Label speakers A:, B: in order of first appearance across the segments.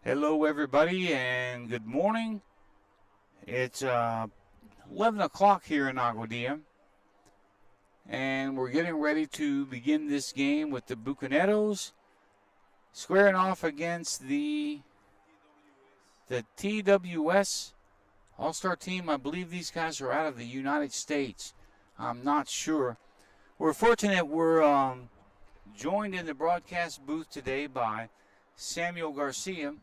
A: Hello, everybody, and good morning. It's 11 o'clock here in Aguadilla, and we're getting ready to begin this game with the Bucaneros squaring off against the TWS All-Star team. I believe these guys are out of the United States. I'm not sure. We're fortunate we're joined in the broadcast booth today by Samuel Garcia,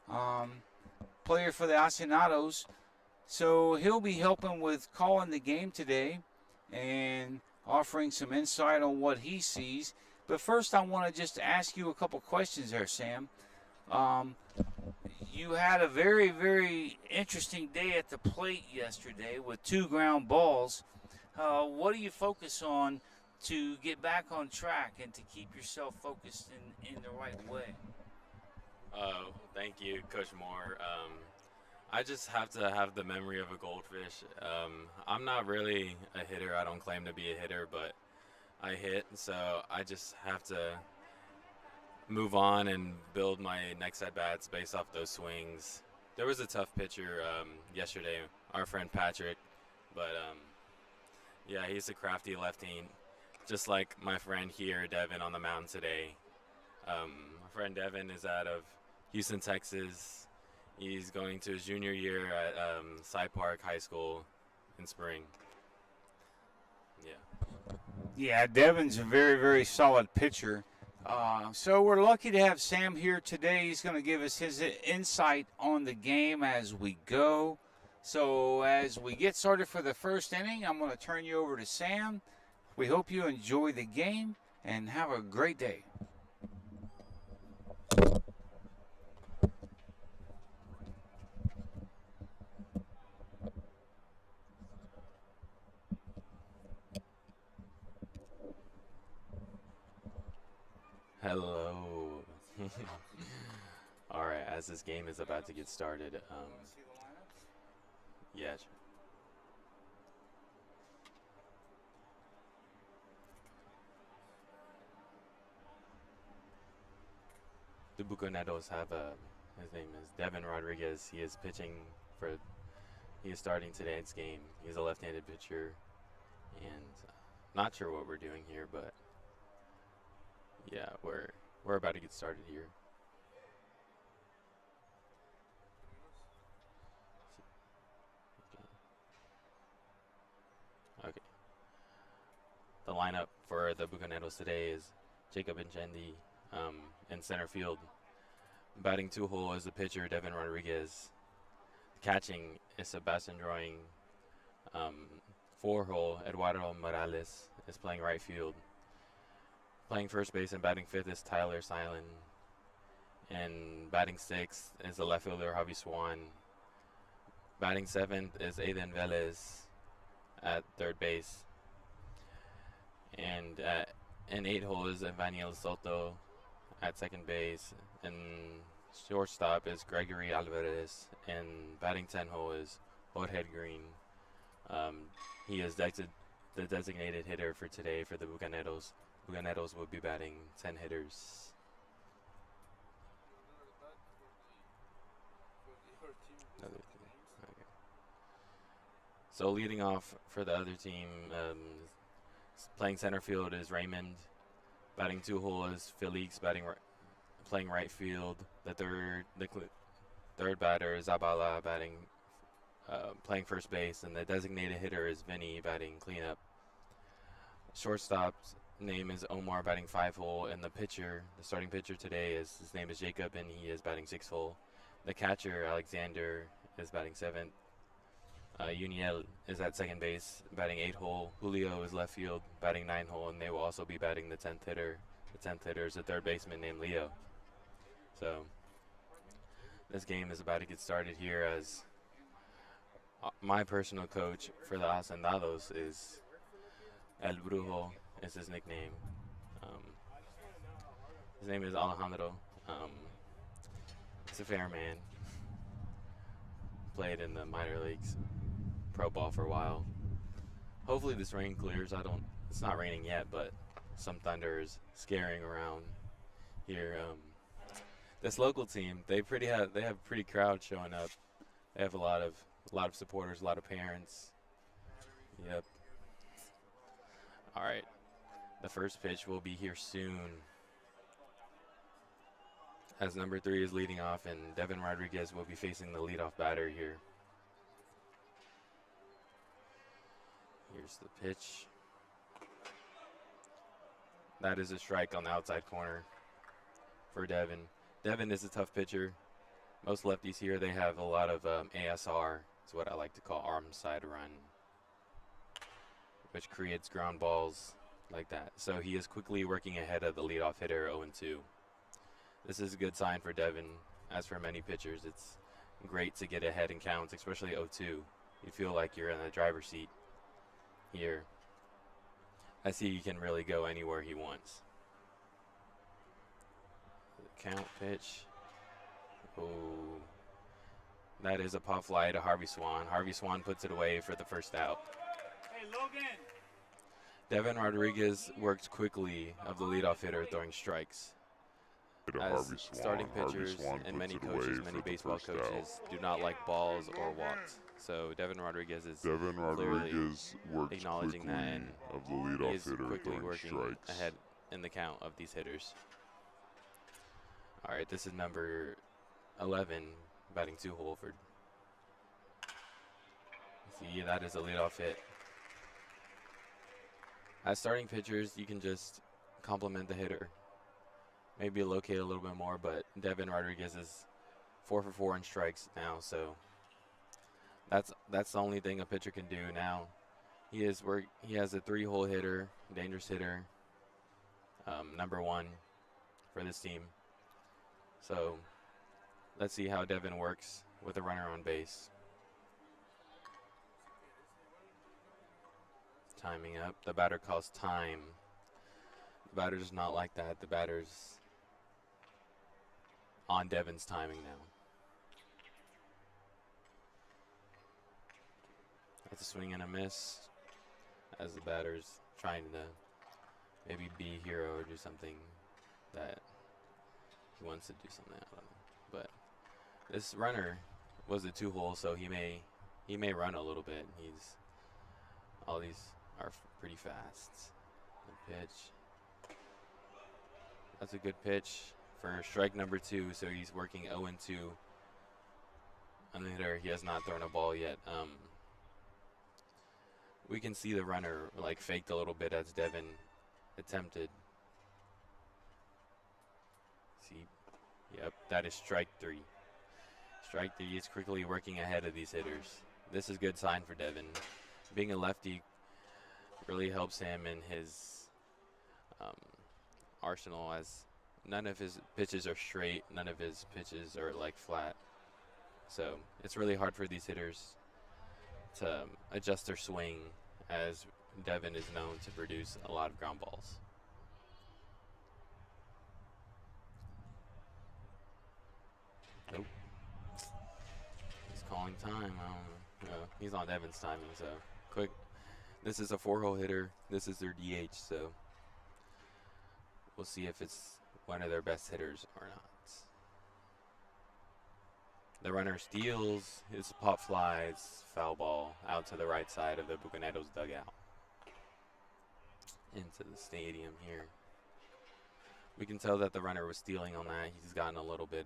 A: um, player for the Haciendados. So he'll be helping with calling the game today and offering some insight on what he sees. But first, I want to just ask you a couple questions there, Sam. Um, you had a very, very interesting day at the plate yesterday with 2 ground balls. What do you focus on to get back on track and to keep yourself focused in the right way?
B: Thank you, Coach Moore. I just have to have the memory of a goldfish. I'm not really a hitter. I don't claim to be a hitter, but I hit, so I just have to move on and build my next at bats based off those swings. There was a tough pitcher yesterday, our friend Patrick, but yeah, he's a crafty lefty, just like my friend here, Devin, on the mound today. My friend Devin is out of Houston, Texas. He's going to his junior year at Cy Park High School in spring. Yeah.
A: Yeah, Devin's a very, very solid pitcher. So we're lucky to have Sam here today. He's going to give us his insight on the game as we go. So as we get started for the first inning, I'm going to turn you over to Sam. We hope you enjoy the game and have a great day.
B: Hello. All right, as this game is about to get started, yeah. The Bucaneros have his name is Devin Rodriguez. He is pitching for, he is starting today's game. He's a left-handed pitcher, and not sure what we're doing here, but yeah, we're about to get started here. Okay. The lineup for the Bucaneros today is Jacob Enchendi in center field. Batting 2 hole is the pitcher, Devin Rodriguez. Catching is Sebastian Drawing. 4 hole, Eduardo Morales is playing right field. Playing first base and batting 5th is Tyler Silent. And batting 6th is the left fielder, Javi Swan. Batting 7th is Aiden Velez at third base. And in 8 hole is Evaniel Soto at second base. And shortstop is Gregory Alvarez. And batting 10 hole is Jorge Green. He is the designated hitter for today for the Bucaneros. Bucaneros will be batting 10 hitters. Okay. So leading off for the other team, playing center field is Raymond. Batting 2 hole is Felix, playing right field. The third batter is Zabala, playing first base, and the designated hitter is Vinny, batting cleanup. Shortstop's name is Omar, batting 5 hole, and the starting pitcher today his name is Jacob, and he is batting 6 hole. The catcher, Alexander, is batting 7th. Uniel is at second base, batting 8 hole. Julio is left field, batting 9 hole, and they will also be batting the 10th hitter. The 10th hitter is a third baseman named Leo. So this game is about to get started here, as my personal coach for the Hacendados is El Brujo, is his nickname. His name is Alejandro. He's a fair man. Played in the minor leagues, pro ball for a while. Hopefully this rain clears. It's not raining yet, but some thunder is scaring around here. this local team, they have pretty crowd showing up. They have a lot of supporters, a lot of parents. Yep. All right. The first pitch will be here soon. As number 3 is leading off, and Devin Rodriguez will be facing the leadoff batter here. Here's the pitch. That is a strike on the outside corner for Devin. Devin is a tough pitcher. Most lefties here, they have a lot of ASR. It's what I like to call arm side run, which creates ground balls like that. So he is quickly working ahead of the leadoff hitter 0-2. This is a good sign for Devin. As for many pitchers, it's great to get ahead in counts, especially 0-2. You feel like you're in the driver's seat here. I see he can really go anywhere he wants. Count pitch. Oh, that is a pop fly to Harvey Swan. Harvey Swan puts it away for the first out.
A: Hey, Logan.
B: Devin Rodriguez works quickly of the leadoff hitter throwing strikes. As starting pitchers and many coaches, many baseball coaches do not like balls or walks. So Devin Rodriguez is clearly acknowledging that, and
C: of the leadoff
B: he is
C: hitter
B: quickly
C: throwing
B: working
C: strikes.
B: ahead in the count of these hitters. All right, this is number 11 batting to Holford. See, that is a leadoff hit. As starting pitchers, you can just compliment the hitter. Maybe locate a little bit more, but Devin Rodriguez is 4 for 4 in strikes now, so that's the only thing a pitcher can do now. He has a 3-hole hitter, dangerous hitter, number 1 for this team. So let's see how Devin works with a runner on base. Timing up. The batter calls time. The batter does not like that. The batter's on Devin's timing now. That's a swing and a miss as the batter's trying to maybe be a hero or do something that he wants to do something. I don't know. But this runner was a 2-hole, so he may run a little bit. All these are pretty fast. The pitch. That's a good pitch for strike number 2. So he's working 0-2 on the hitter. He has not thrown a ball yet. We can see the runner like faked a little bit as Devin attempted. See, yep, that is strike 3. Strike 3 is quickly working ahead of these hitters. This is a good sign for Devin. Being a lefty really helps him in his arsenal, as none of his pitches are straight, none of his pitches are like flat. So it's really hard for these hitters to adjust their swing, as Devin is known to produce a lot of ground balls. Nope. He's calling time. I don't know. No, he's on Devin's timing, so quick. This is a 4-hole hitter. This is their DH, so we'll see if it's one of their best hitters or not. The runner steals. His pop flies, foul ball out to the right side of the Bucaneros dugout into the stadium here. We can tell that the runner was stealing on that. He's gotten a little bit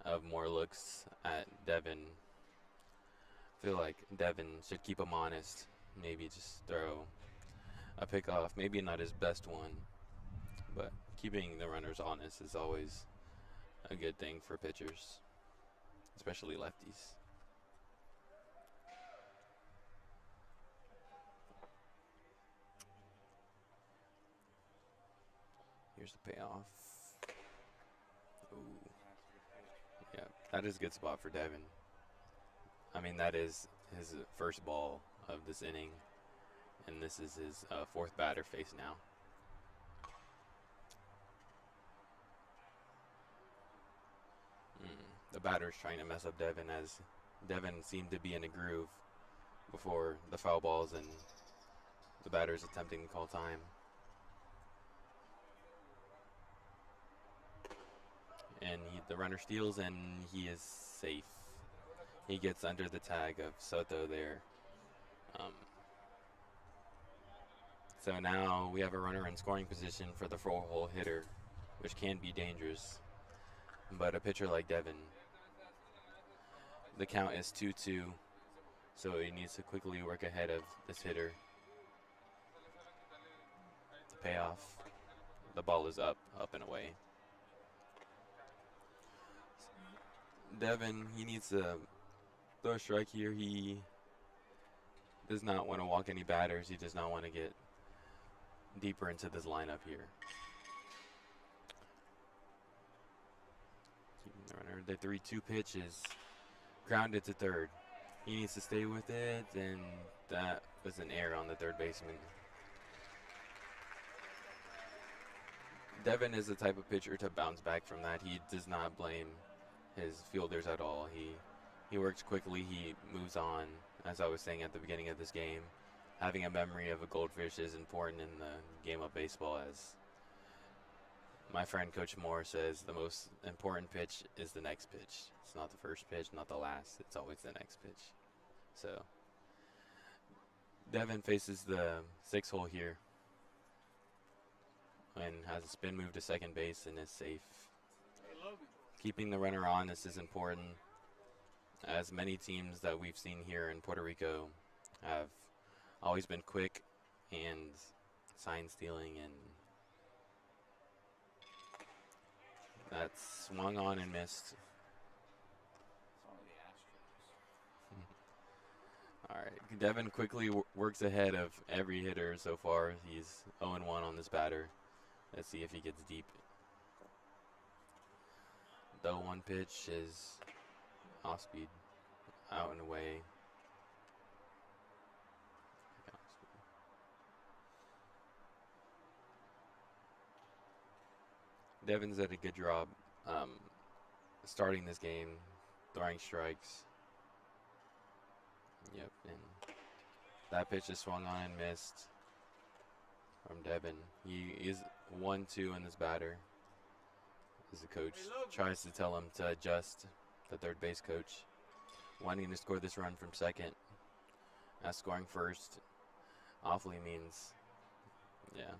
B: of more looks at Devin. I feel like Devin should keep him honest. Maybe just throw a pickoff. Maybe not his best one, but keeping the runners honest is always a good thing for pitchers, especially lefties. Here's the payoff. Ooh. Yeah, that is a good spot for Devin. I mean, that is his first ball of this inning, and this is his 4th batter face now. The batter's trying to mess up Devin, as Devin seemed to be in a groove before the foul balls, and the batter's attempting to call time. And and the runner steals, and he is safe. He gets under the tag of Soto there. Um, so now we have a runner in scoring position for the four-hole hitter, which can be dangerous. But a pitcher like Devin, the count is 2-2, so he needs to quickly work ahead of this hitter to pay off. The ball is up and away. Devin, he needs to throw a strike here. He does not want to walk any batters. He does not want to get deeper into this lineup here. Keeping the runner. The 3-2 pitch is grounded to third. He needs to stay with it, and that was an error on the third baseman. Devin is the type of pitcher to bounce back from that. He does not blame his fielders at all. He works quickly. He moves on. As I was saying at the beginning of this game, having a memory of a goldfish is important in the game of baseball. As my friend Coach Moore says, the most important pitch is the next pitch. It's not the first pitch, not the last. It's always the next pitch. So Devin faces the 6-hole here and has a spin move to second base and is safe. Keeping the runner on, this is important, as many teams that we've seen here in Puerto Rico have always been quick and sign stealing, and that's swung on and missed. All right, Devin quickly works ahead of every hitter so far. He's 0-1 on this batter. Let's see if he gets deep. The 1 pitch is off speed, out and away. Devin's did a good job starting this game, throwing strikes. Yep, and that pitch is swung on and missed from Devin. He is 1-2 in this batter. As the coach tries to tell him to adjust, the third base coach, wanting to score this run from second. As scoring first awfully means, yeah.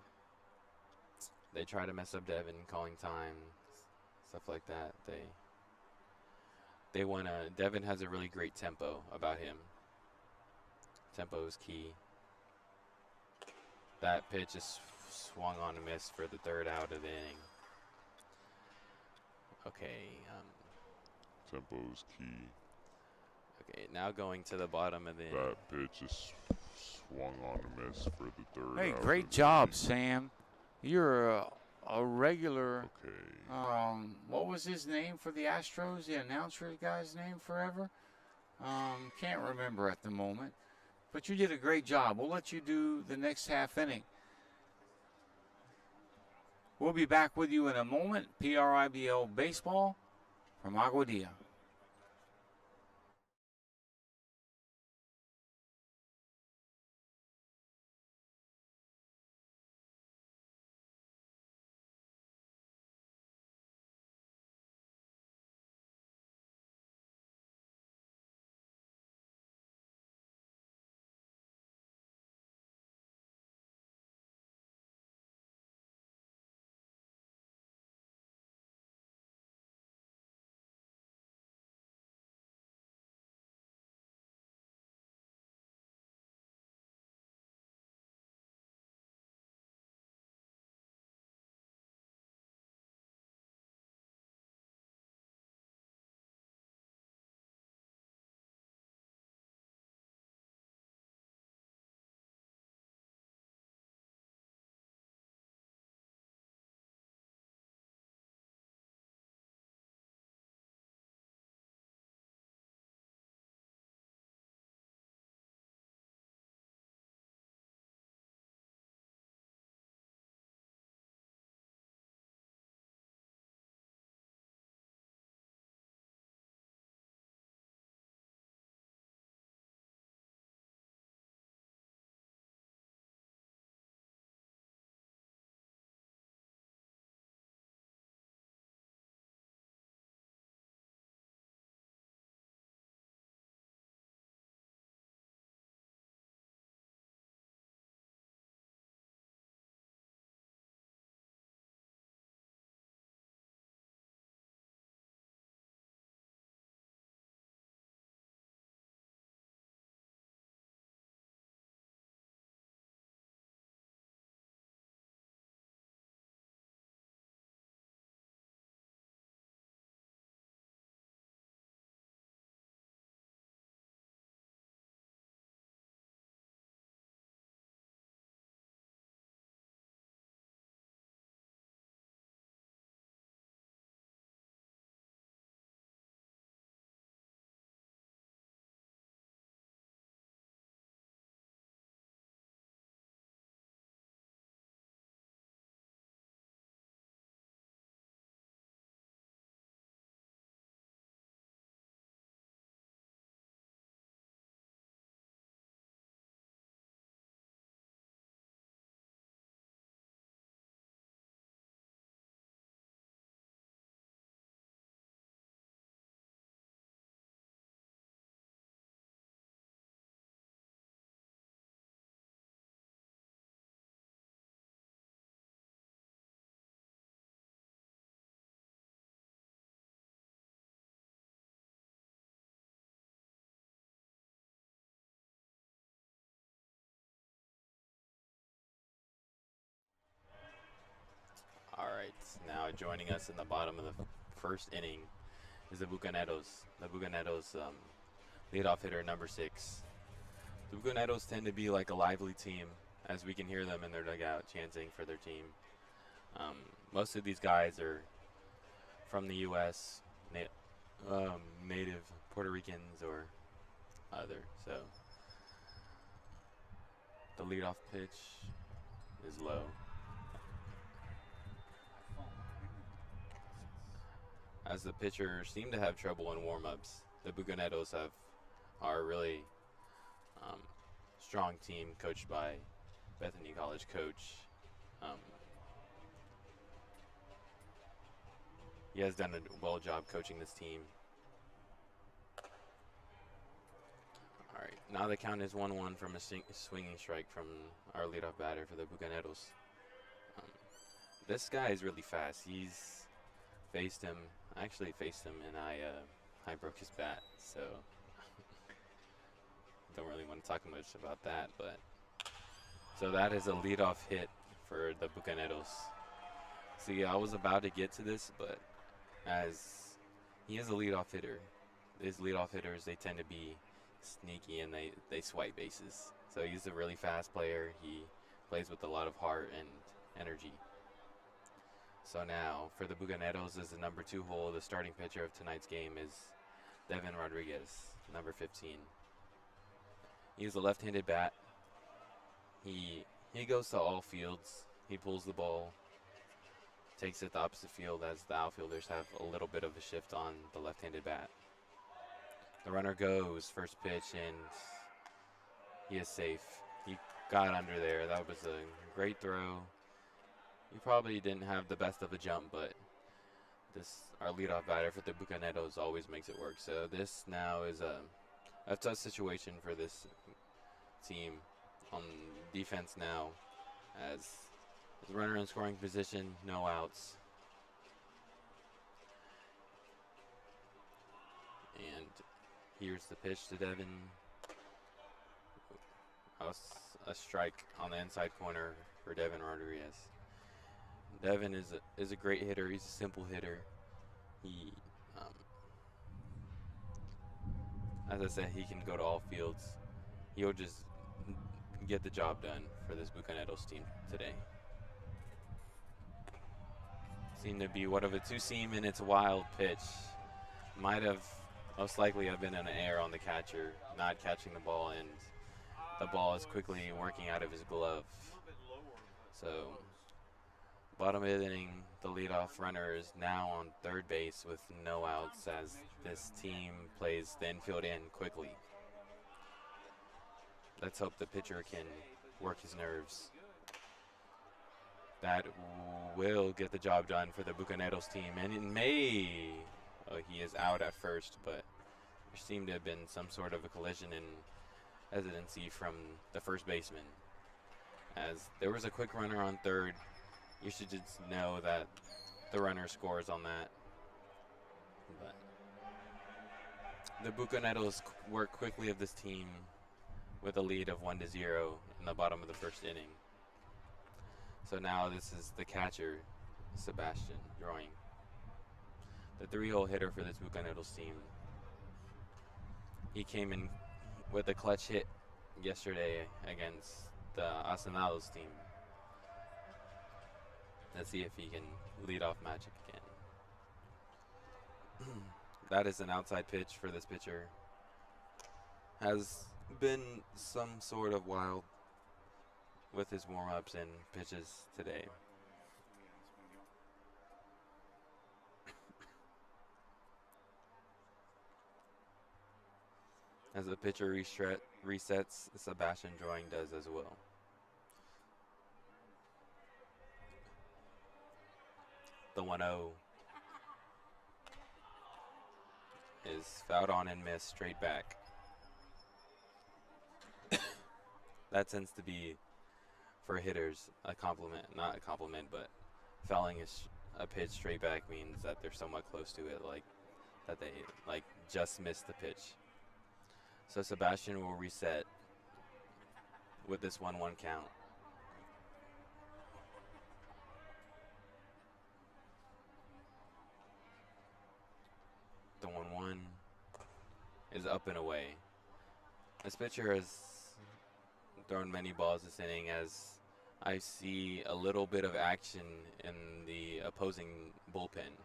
B: They try to mess up Devin, calling time, stuff like that. They want to. Devin has a really great tempo about him. Tempo is key. That pitch is swung on and missed for the third out of the inning. Okay.
C: Tempo's key.
B: Okay, now going to the bottom of the inning.
C: That pitch is swung on and missed for the third.
A: Hey,
C: out
A: great
C: of the
A: job,
C: inning.
A: Sam. You're a regular.
C: Okay.
A: What was his name for the Astros? The announcer guy's name forever? Can't remember at the moment. But you did a great job. We'll let you do the next half inning. We'll be back with you in a moment. PRIBL Baseball from Aguadilla.
B: now joining us in the bottom of the first inning is the Bucaneros. The Bucaneros leadoff hitter number 6. The Bucaneros tend to be like a lively team, as we can hear them in their dugout chanting for their team. Most of these guys are from the U.S., native Puerto Ricans or other. So the leadoff pitch is low. As the pitchers seem to have trouble in warm-ups, the Bucaneros are a really strong team coached by Bethany College coach. He has done a well job coaching this team. All right, now the count is 1-1 from a swinging strike from our leadoff batter for the Bucaneros. This guy is really fast. He's faced him. I actually faced him, and I broke his bat, so don't really want to talk much about that. But so that is a leadoff hit for the Bucaneros. See, I was about to get to this, but as he is a leadoff hitter, these leadoff hitters, they tend to be sneaky and they swipe bases. So he's a really fast player. He plays with a lot of heart and energy. So now for the Bucaneros is the number 2 hole. The starting pitcher of tonight's game is Devin Rodriguez, number 15. He's a left-handed bat. He goes to all fields. He pulls the ball, takes it the opposite field as the outfielders have a little bit of a shift on the left-handed bat. The runner goes, first pitch, and he is safe. He got under there. That was a great throw. He probably didn't have the best of a jump, but our leadoff batter for the Bucaneros always makes it work. So this now is a tough situation for this team on defense now, as the runner in scoring position, no outs. And here's the pitch to Devin. A strike on the inside corner for Devin Rodriguez. Devin is a great hitter. He's a simple hitter. He, as I said, he can go to all fields. He'll just get the job done for this Bucaneros team today. Seemed to be what of a two-seam, and it's a wild pitch. Might have most likely have been an error on the catcher, not catching the ball, and the ball is quickly working out of his glove. So, bottom of the inning, the leadoff runner is now on third base with no outs as this team plays the infield in quickly. Let's hope the pitcher can work his nerves. That will get the job done for the Bucaneros team, and it may, he is out at first, but there seemed to have been some sort of a collision and hesitancy from the first baseman. As there was a quick runner on third, you should just know that the runner scores on that. But the Bucaneros work quickly of this team with a lead of 1-0 in the bottom of the first inning. So now this is the catcher, Sebastian, drawing. The 3-hole hitter for this Bucaneros team. He came in with a clutch hit yesterday against the Hacinados team. Let's see if he can lead off magic again. That is an outside pitch for this pitcher. Has been some sort of wild with his warm-ups and pitches today. As the pitcher resets, Sebastian drawing does as well. The 1-0 is fouled on and missed straight back. That tends to be, for hitters, a compliment. Not a compliment, but fouling a pitch straight back means that they're somewhat close to it, like that they just missed the pitch. So Sebastian will reset with this 1-1 count. up and away. This pitcher has thrown many balls this inning as I see a little bit of action in the opposing bullpen.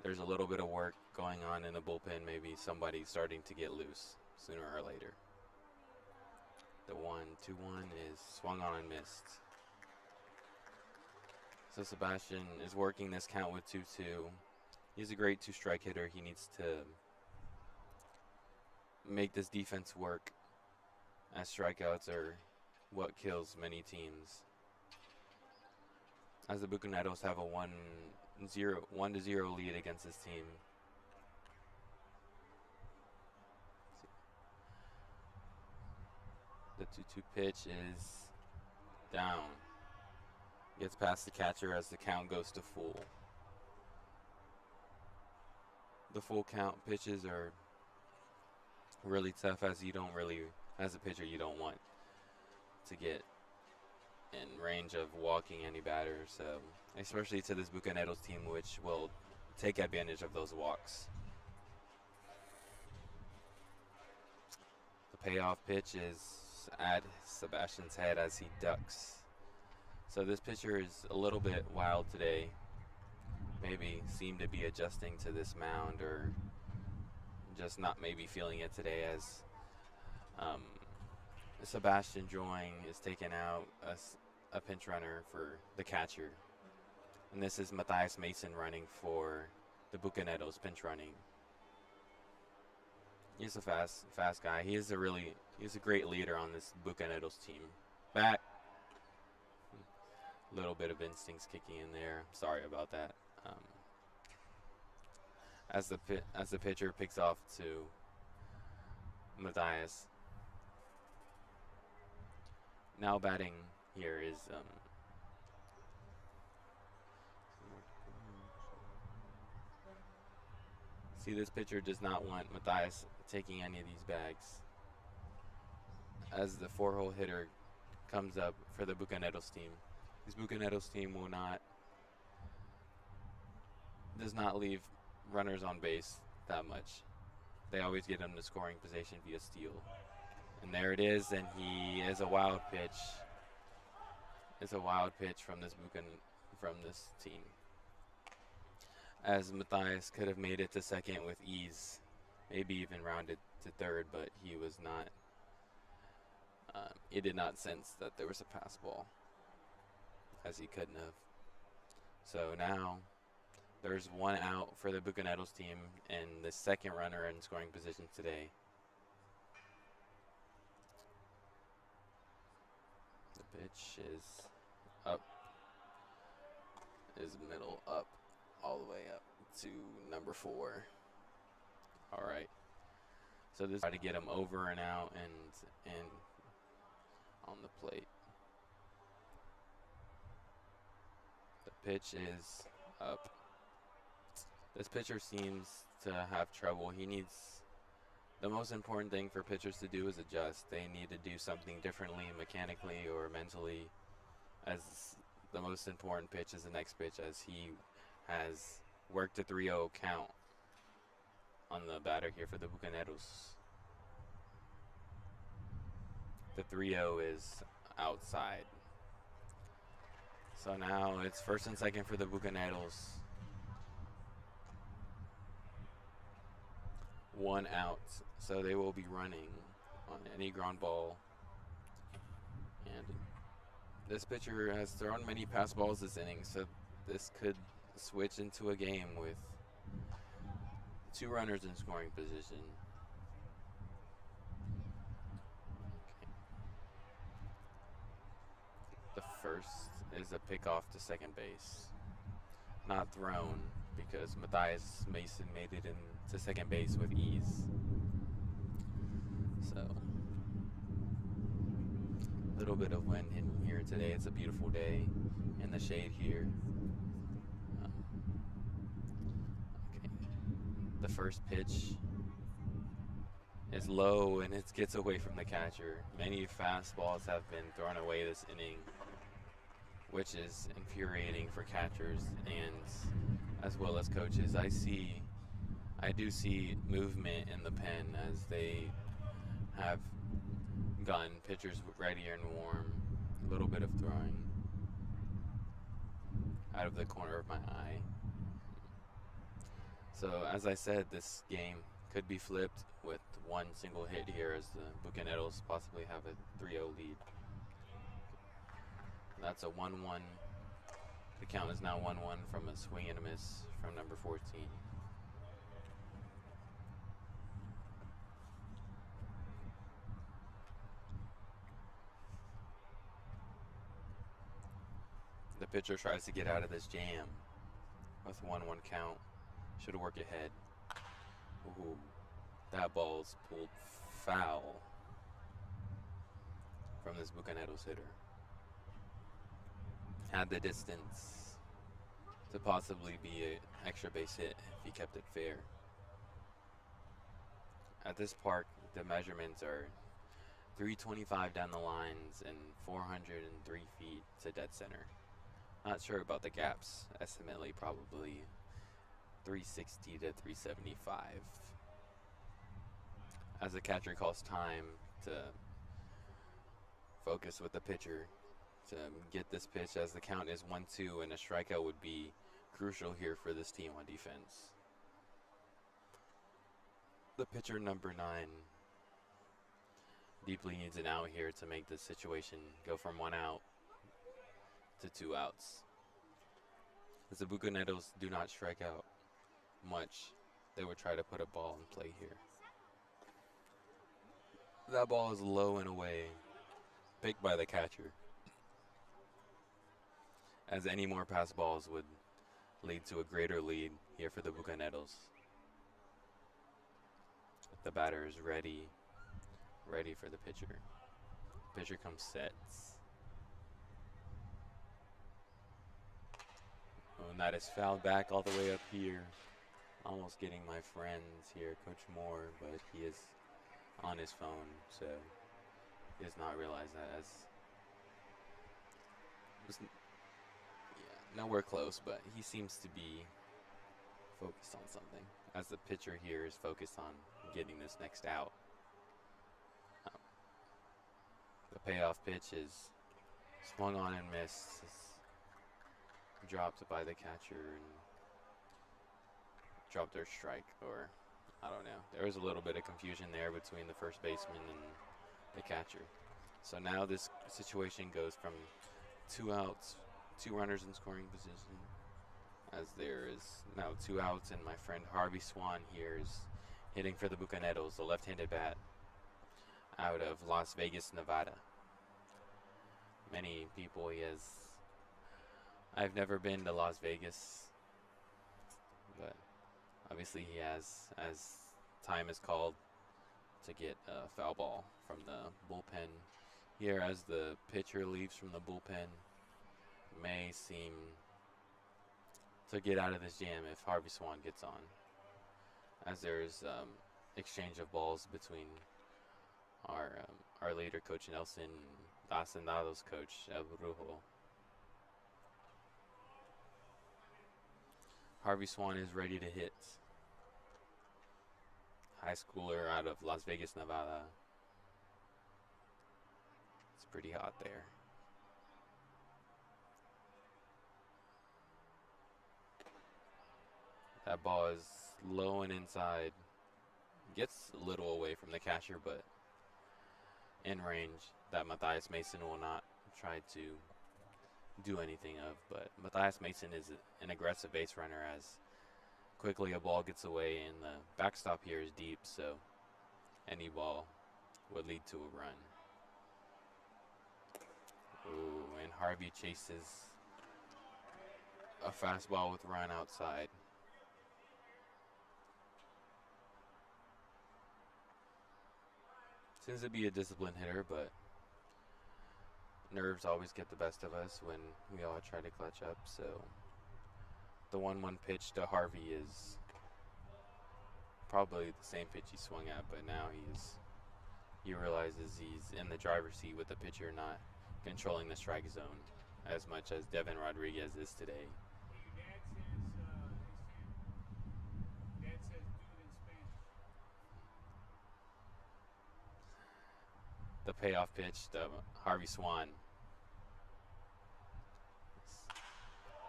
B: There's a little bit of work going on in the bullpen. Maybe somebody's starting to get loose sooner or later. The 1-2-1 is swung on and missed. So Sebastian is working this count with 2-2. He's a great two-strike hitter. He needs to make this defense work, as strikeouts are what kills many teams. As the Bucaneros have a 1-0 lead against this team. The 2-2 pitch is down. Gets past the catcher as the count goes to full. The full count pitches are really tough, as you don't really, as a pitcher, you don't want to get in range of walking any batter. So, especially to this Bucaneros team, which will take advantage of those walks. The payoff pitch is at Sebastian's head as he ducks. So this pitcher is a little bit wild today. Maybe seem to be adjusting to this mound, or just not maybe feeling it today, as Sebastian Joing is taking out a pinch runner for the catcher. And this is Matthias Mason running for the Bucaneros, pinch running. He's a fast guy. He's a great leader on this Bucaneros team. Back. Little bit of instincts kicking in there. Sorry about that. As the pitcher picks off to Matthias. Now batting here is see, this pitcher does not want Matthias taking any of these bags. As the 4-hole hitter comes up for the Bucaneros team. This Bucaneros team does not leave runners on base that much. They always get them to scoring position via steal. And there it is, and he is a wild pitch. It's a wild pitch from this team. As Matthias could have made it to second with ease, maybe even rounded to third, but he was not. He did not sense that there was a pass ball, as he couldn't have. So now there's one out for the Bucaneros team and the second runner in scoring position today. The pitch is up, is middle up, all the way up to number 4. All right. So this try to get him over and out and on the plate. The pitch is up. This pitcher seems to have trouble. The most important thing for pitchers to do is adjust. They need to do something differently mechanically or mentally, as the most important pitch is the next pitch, as he has worked a 3-0 count on the batter here for the Bucaneros. The 3-0 is outside. So now it's first and second for the Bucaneros. 1 out. So they will be running on any ground ball. And this pitcher has thrown many pass balls this inning, so this could switch into a game with 2 runners in scoring position. The first is a pickoff to second base. Not thrown, because Matthias Mason made it into second base with ease. So, a little bit of wind in here today. It's a beautiful day in the shade here. Okay. The first pitch is low and it gets away from the catcher. Many fastballs have been thrown away this inning, which is infuriating for catchers and as well as coaches. I I do see movement in the pen as they have gotten pitchers ready and warm. A little bit of throwing out of the corner of my eye. So as I said, this game could be flipped with one single hit here as the Bucaneros possibly have a 3-0 lead. That's a 1-1. The count is now 1-1 from a swing and a miss from number 14. The pitcher tries to get out of this jam with 1-1 count. Should work ahead. Ooh, that ball's pulled foul from this Bucaneros hitter. Had the distance to possibly be an extra base hit if he kept it fair. At this park, the measurements are 325 down the lines and 403 feet to dead center. Not sure about the gaps. Estimately probably 360 to 375. As the catcher calls time to focus with the pitcher to get this pitch, as the count is 1-2 and a strikeout would be crucial here for this team on defense. The pitcher, number 9, deeply needs an out here to make this situation go from 1 out to 2 outs. As the Bucaneros do not strike out much, they would try to put a ball in play here. That ball is low and away, picked by the catcher, as any more pass balls would lead to a greater lead here for the Bucaneros. The batter is ready for the pitcher. Pitcher comes sets. Oh, and that is fouled back all the way up here. Almost getting my friends here, Coach Moore, but he is on his phone, so he does not realize that as nowhere close, but he seems to be focused on something, as the pitcher here is focused on getting this next out. The payoff pitch is swung on and missed. It's dropped by the catcher and dropped their strike, or I don't know. There was a little bit of confusion there between the first baseman and the catcher. So now this situation goes from 2 outs, 2 runners in scoring position, as there is now 2 outs, and my friend Harvey Swan here is hitting for the Bucaneros, the left-handed bat out of Las Vegas, Nevada. Many people I've never been to Las Vegas, but obviously he has, as time is called to get a foul ball from the bullpen here, as the pitcher leaves from the bullpen. May seem to get out of this jam if Harvey Swan gets on, as there's exchange of balls between our leader, Coach Nelson, and Hacendados coach, El Brujo. Harvey Swan is ready to hit. High schooler out of Las Vegas, Nevada. It's pretty hot there. That ball is low and inside. Gets a little away from the catcher, but in range that Matthias Mason will not try to do anything of. But Matthias Mason is an aggressive base runner, as quickly a ball gets away, and the backstop here is deep, so any ball would lead to a run. Ooh, and Harvey chases a fastball with run outside. Seems to be a disciplined hitter, but nerves always get the best of us when we all try to clutch up. So the 1-1 pitch to Harvey is probably the same pitch he swung at, but now he realizes he's in the driver's seat with the pitcher not controlling the strike zone as much as Devin Rodriguez is today.
D: Dad says do this
B: payoff pitch to Harvey Swan.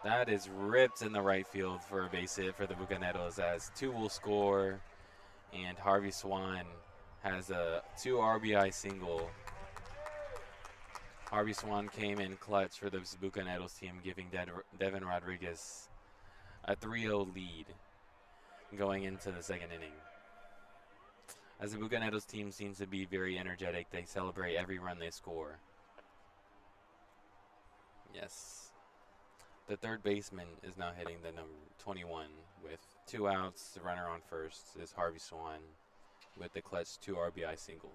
B: That is ripped in the right field for a base hit for the Bucaneros, as 2 will score, and Harvey Swan has a 2 RBI single. Harvey Swan came in clutch for the Bucaneros team, giving Devin Rodriguez a 3-0 lead going into the second inning. As the Bucaneros team seems to be very energetic, they celebrate every run they score. Yes. The third baseman is now hitting the number 21 with 2 outs. The runner on first is Harvey Swan with the clutch 2 RBI single.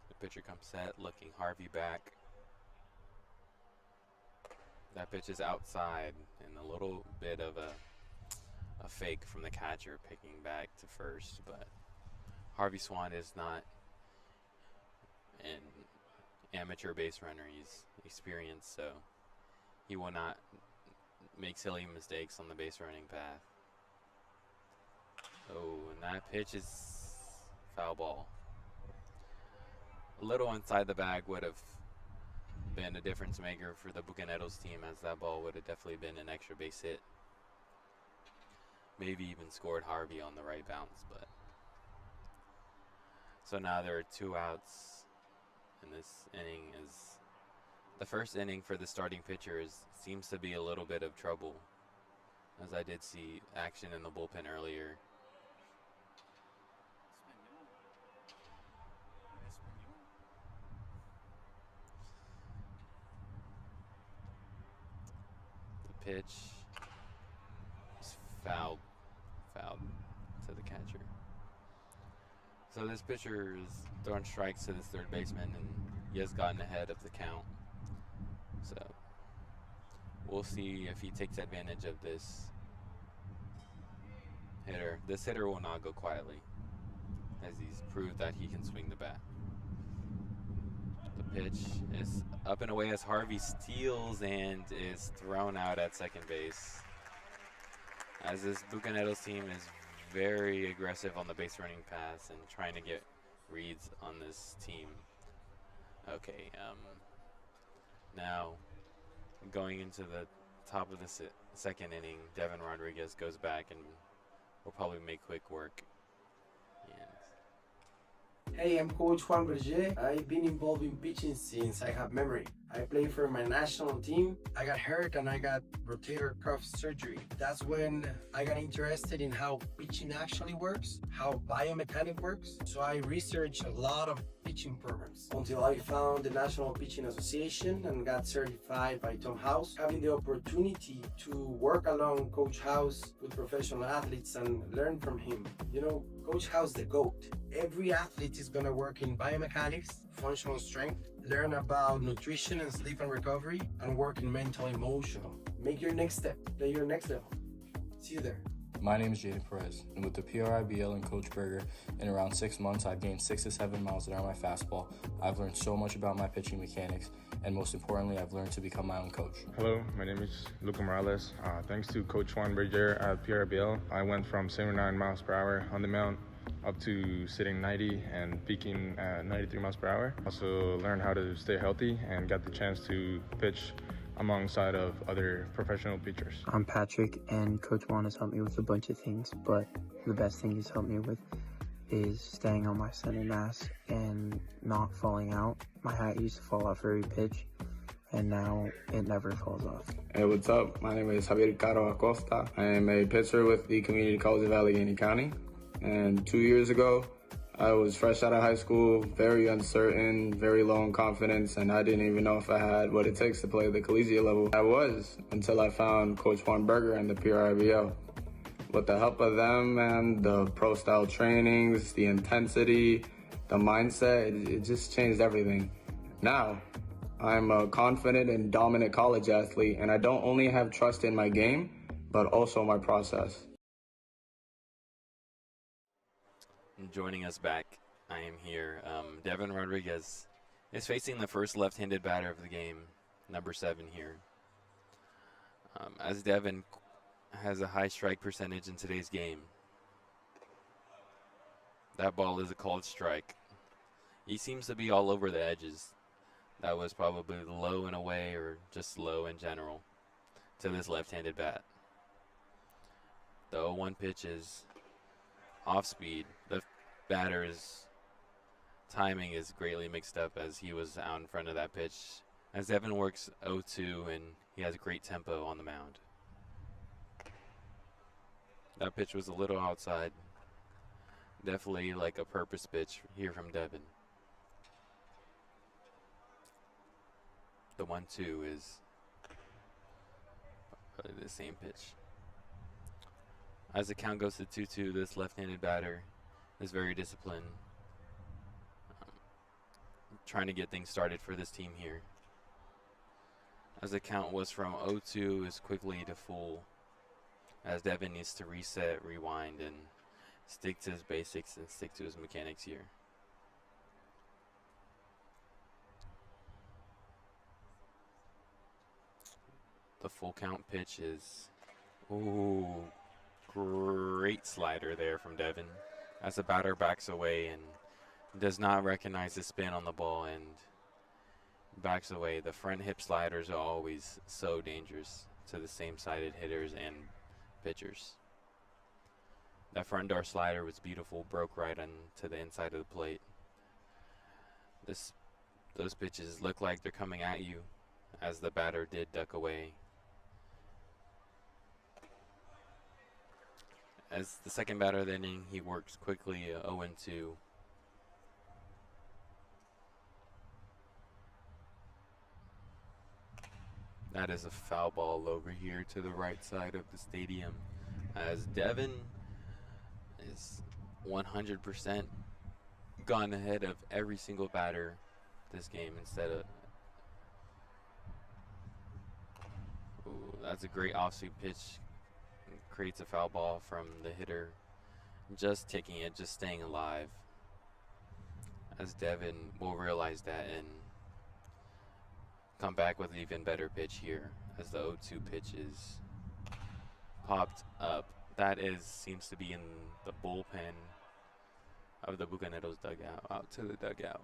B: The pitcher comes set, looking Harvey back. That pitch is outside, and a little bit of a fake from the catcher picking back to first, but Harvey Swan is not an amateur base runner. He's experienced, so he will not make silly mistakes on the base running path. Oh, and that pitch is foul ball. A little inside the bag would have been a difference maker for the Bucaneros team, as that ball would have definitely been an extra base hit. Maybe even scored Harvey on the right bounce, but so now there are 2 outs in this inning. Is the first inning for the starting pitcher seems to be a little bit of trouble, as I did see action in the bullpen earlier. The pitch is fouled to the catcher. So this pitcher is throwing strikes to this third baseman, and he has gotten ahead of the count. So we'll see if he takes advantage of this hitter. This hitter will not go quietly, as he's proved that he can swing the bat. The pitch is up and away as Harvey steals and is thrown out at second base, as this Bucaneros team is very aggressive on the base running pass and trying to get reads on this team. Okay, now going into the top of the second inning, Devin Rodriguez goes back and will probably make quick work.
D: Hey, I'm Coach Juan Berger. I've been involved in pitching since I have memory. I play for my national team. I got hurt and I got rotator cuff surgery. That's when I got interested in how pitching actually works, how biomechanics works. So I researched a lot of pitching programs until I found the National Pitching Association and got certified by Tom House, having the opportunity to work along Coach House with professional athletes and learn from him. You know, Coach House the GOAT. Every athlete is gonna work in biomechanics, functional strength, learn about nutrition and sleep and recovery, and work in mental and emotional. Make your next step, play your next level. See you there.
E: My name is Jaden Perez, and with the PRIBL and Coach Berger, in around 6 months, I've gained 6 to 7 miles an hour my fastball. I've learned so much about my pitching mechanics, and most importantly, I've learned to become my own coach.
F: Hello, my name is Luca Morales. Thanks to Coach Juan Berger at PRBL, I went from 79 miles per hour on the mound up to sitting 90 and peaking at 93 miles per hour. Also learned how to stay healthy and got the chance to pitch alongside of other professional pitchers.
G: I'm Patrick, and Coach Juan has helped me with a bunch of things, but the best thing he's helped me with is staying on my center mass and not falling out. My hat used to fall off every pitch, and now it never falls off.
H: Hey, what's up? My name is Javier Caro Acosta. I am a pitcher with the Community College of Allegheny County. And 2 years ago, I was fresh out of high school, very uncertain, very low in confidence, and I didn't even know if I had what it takes to play the collegiate level. I was, until I found Coach Juan Berger and the PRIBL. With the help of them and the pro-style trainings, the intensity, the mindset, it just changed everything. Now, I'm a confident and dominant college athlete, and I don't only have trust in my game, but also my process.
B: Joining us back, I am here. Devin Rodriguez is facing the first left-handed batter of the game, number 7 here. As Devin has a high strike percentage in today's game. That ball is a called strike. He seems to be all over the edges. That was probably low and away or just low in general to this left-handed bat. The 0-1 pitch is off speed. The batter's timing is greatly mixed up as he was out in front of that pitch. As Devin works 0-2 and he has great tempo on the mound. That pitch was a little outside. Definitely like a purpose pitch here from Devin. The 1-2 is probably the same pitch. As the count goes to 2-2, this left-handed batter is very disciplined. Trying to get things started for this team here. As the count was from 0-2 is quickly to full. As Devin needs to reset, rewind, and stick to his basics and stick to his mechanics here. The full count pitch is, ooh, great slider there from Devin. As the batter backs away and does not recognize the spin on the ball and backs away. The front hip sliders are always so dangerous to the same-sided hitters and pitchers. That front door slider was beautiful, broke right onto the inside of the plate. Those pitches look like they're coming at you as the batter did duck away. As the second batter of the inning, he works quickly 0-2. That is a foul ball over here to the right side of the stadium. As Devin is 100% gone ahead of every single batter this game instead of. Ooh, that's a great off-speed pitch. Creates a foul ball from the hitter. Just taking it, just staying alive. As Devin will realize that and come back with an even better pitch here as the 0-2 pitch is popped up. That seems to be in the bullpen of the Bucaneros dugout, out to the dugout.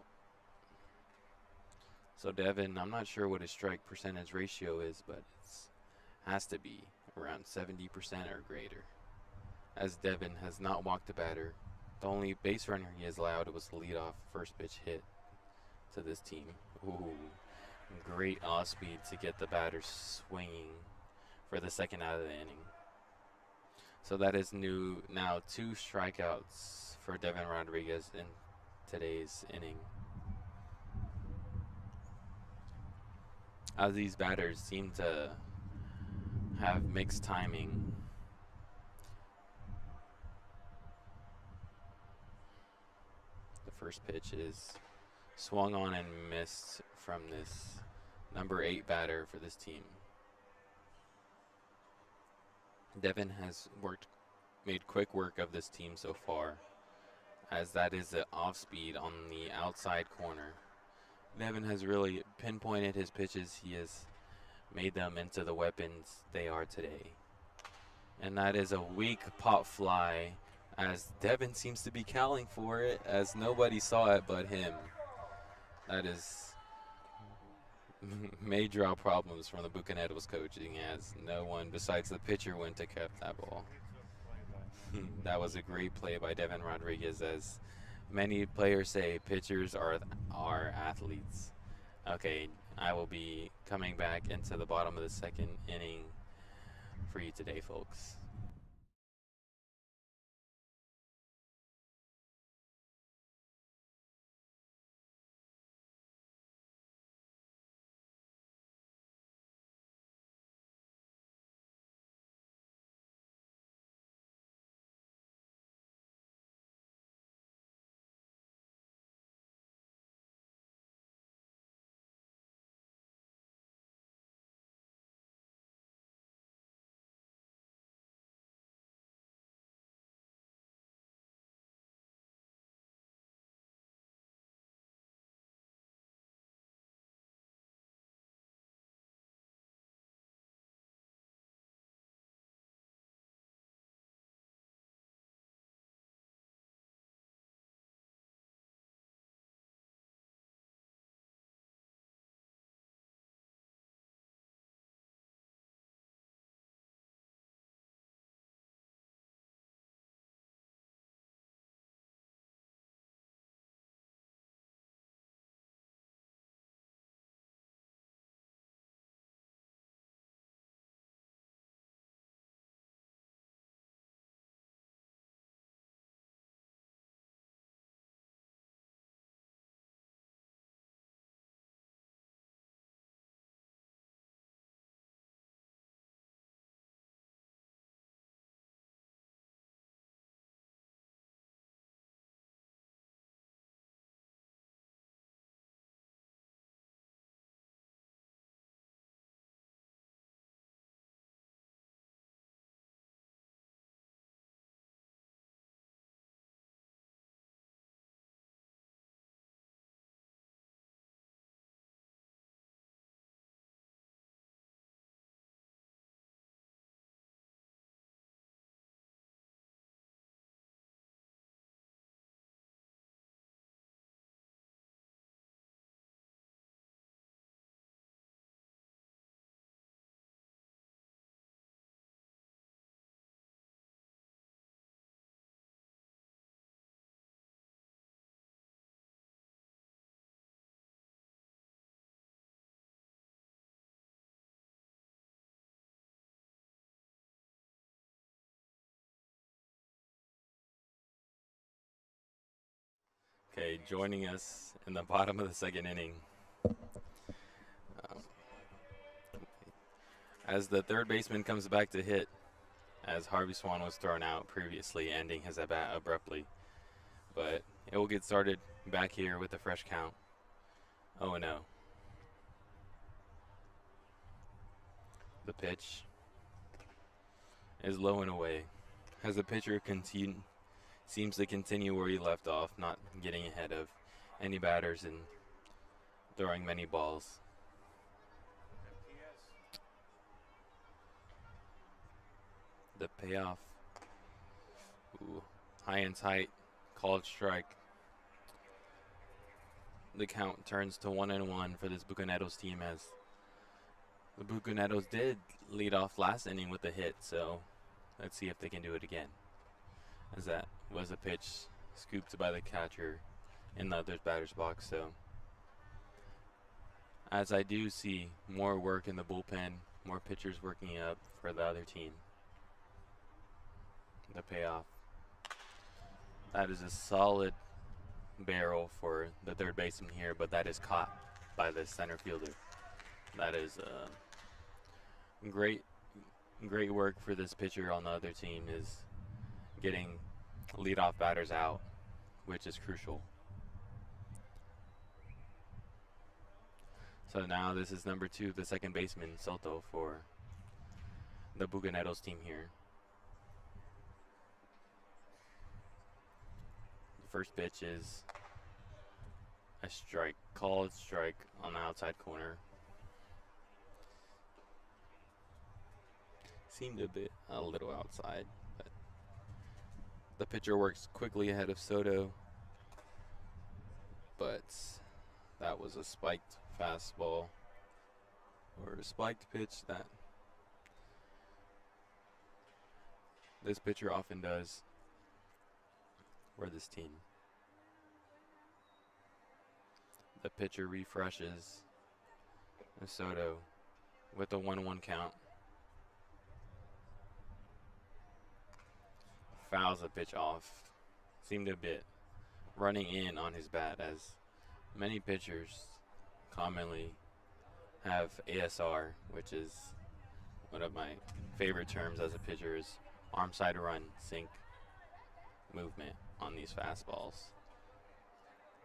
B: So Devin, I'm not sure what his strike percentage ratio is, but it has to be around 70% or greater. As Devin has not walked a batter. The only base runner he has allowed was the leadoff first pitch hit to this team. Ooh. Great off speed to get the batter swinging for the second out of the inning. So that is now 2 strikeouts for Devin Rodriguez in today's inning. As these batters seem to have mixed timing. The first pitch is swung on and missed from this number 8 batter for this team. Devin has made quick work of this team so far, as that is the off speed on the outside corner. Devin has really pinpointed his pitches. He has made them into the weapons they are today. And that is a weak pop fly, as Devin seems to be cowling for it, as nobody saw it but him. That is may draw problems from the Bucaneros coaching, as no one besides the pitcher went to catch that ball. That was a great play by Devin Rodriguez, as many players say pitchers are athletes. Okay, I will be coming back into the bottom of the second inning for you today, folks. Okay, joining us in the bottom of the second inning. Um, as the third baseman comes back to hit, as Harvey Swan was thrown out previously, ending his at-bat abruptly. But it will get started back here with a fresh count. 0-0. The pitch is low and away. As the pitcher seems to continue where he left off, not getting ahead of any batters and throwing many balls. The payoff. Ooh, high and tight, called strike. The count turns to 1-1 for this Bucaneros team, as the Bucaneros did lead off last inning with a hit, so let's see if they can do it again. As that was a pitch scooped by the catcher in the other batter's box. So as I do see more work in the bullpen, more pitchers working up for the other team. The payoff. That is a solid barrel for the third baseman here, but that is caught by the center fielder. That is great work for this pitcher on the other team, is getting leadoff batters out, which is crucial. So now this is number 2, the second baseman, Soto, for the Bucaneros team here. The first pitch is a strike, called strike on the outside corner. Seemed a little outside, but the pitcher works quickly ahead of Soto, but that was a spiked fastball, or a spiked pitch that this pitcher often does for this team. The pitcher refreshes Soto with a 1-1 count. Fouls the pitch off. Seemed a bit running in on his bat, as many pitchers commonly have ASR, which is one of my favorite terms as a pitcher, is arm side run, sink movement on these fastballs.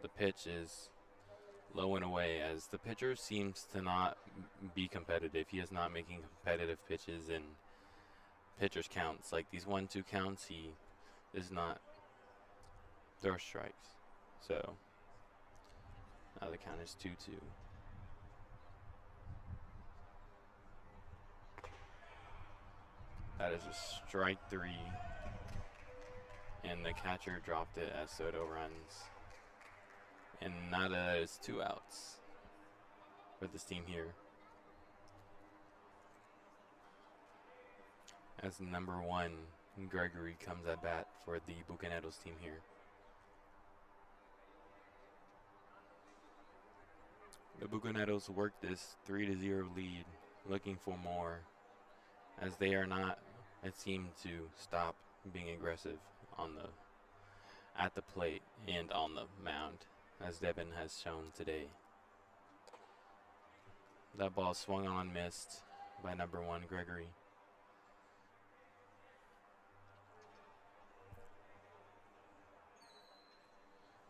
B: The pitch is low and away, as the pitcher seems to not be competitive. He is not making competitive pitches in pitcher's counts. Like these 1-2 counts, he does not throw strikes. So now the count is 2-2. That is a strike 3. And the catcher dropped it as Soto runs. And now that is 2 outs for this team here. As number 1, Gregory, comes at bat for the Bucaneros team here. The Bucaneros worked this 3-0 lead, looking for more, as they are not, it seemed, to stop being aggressive at the plate and on the mound, as Devin has shown today. That ball swung on, missed by number 1, Gregory.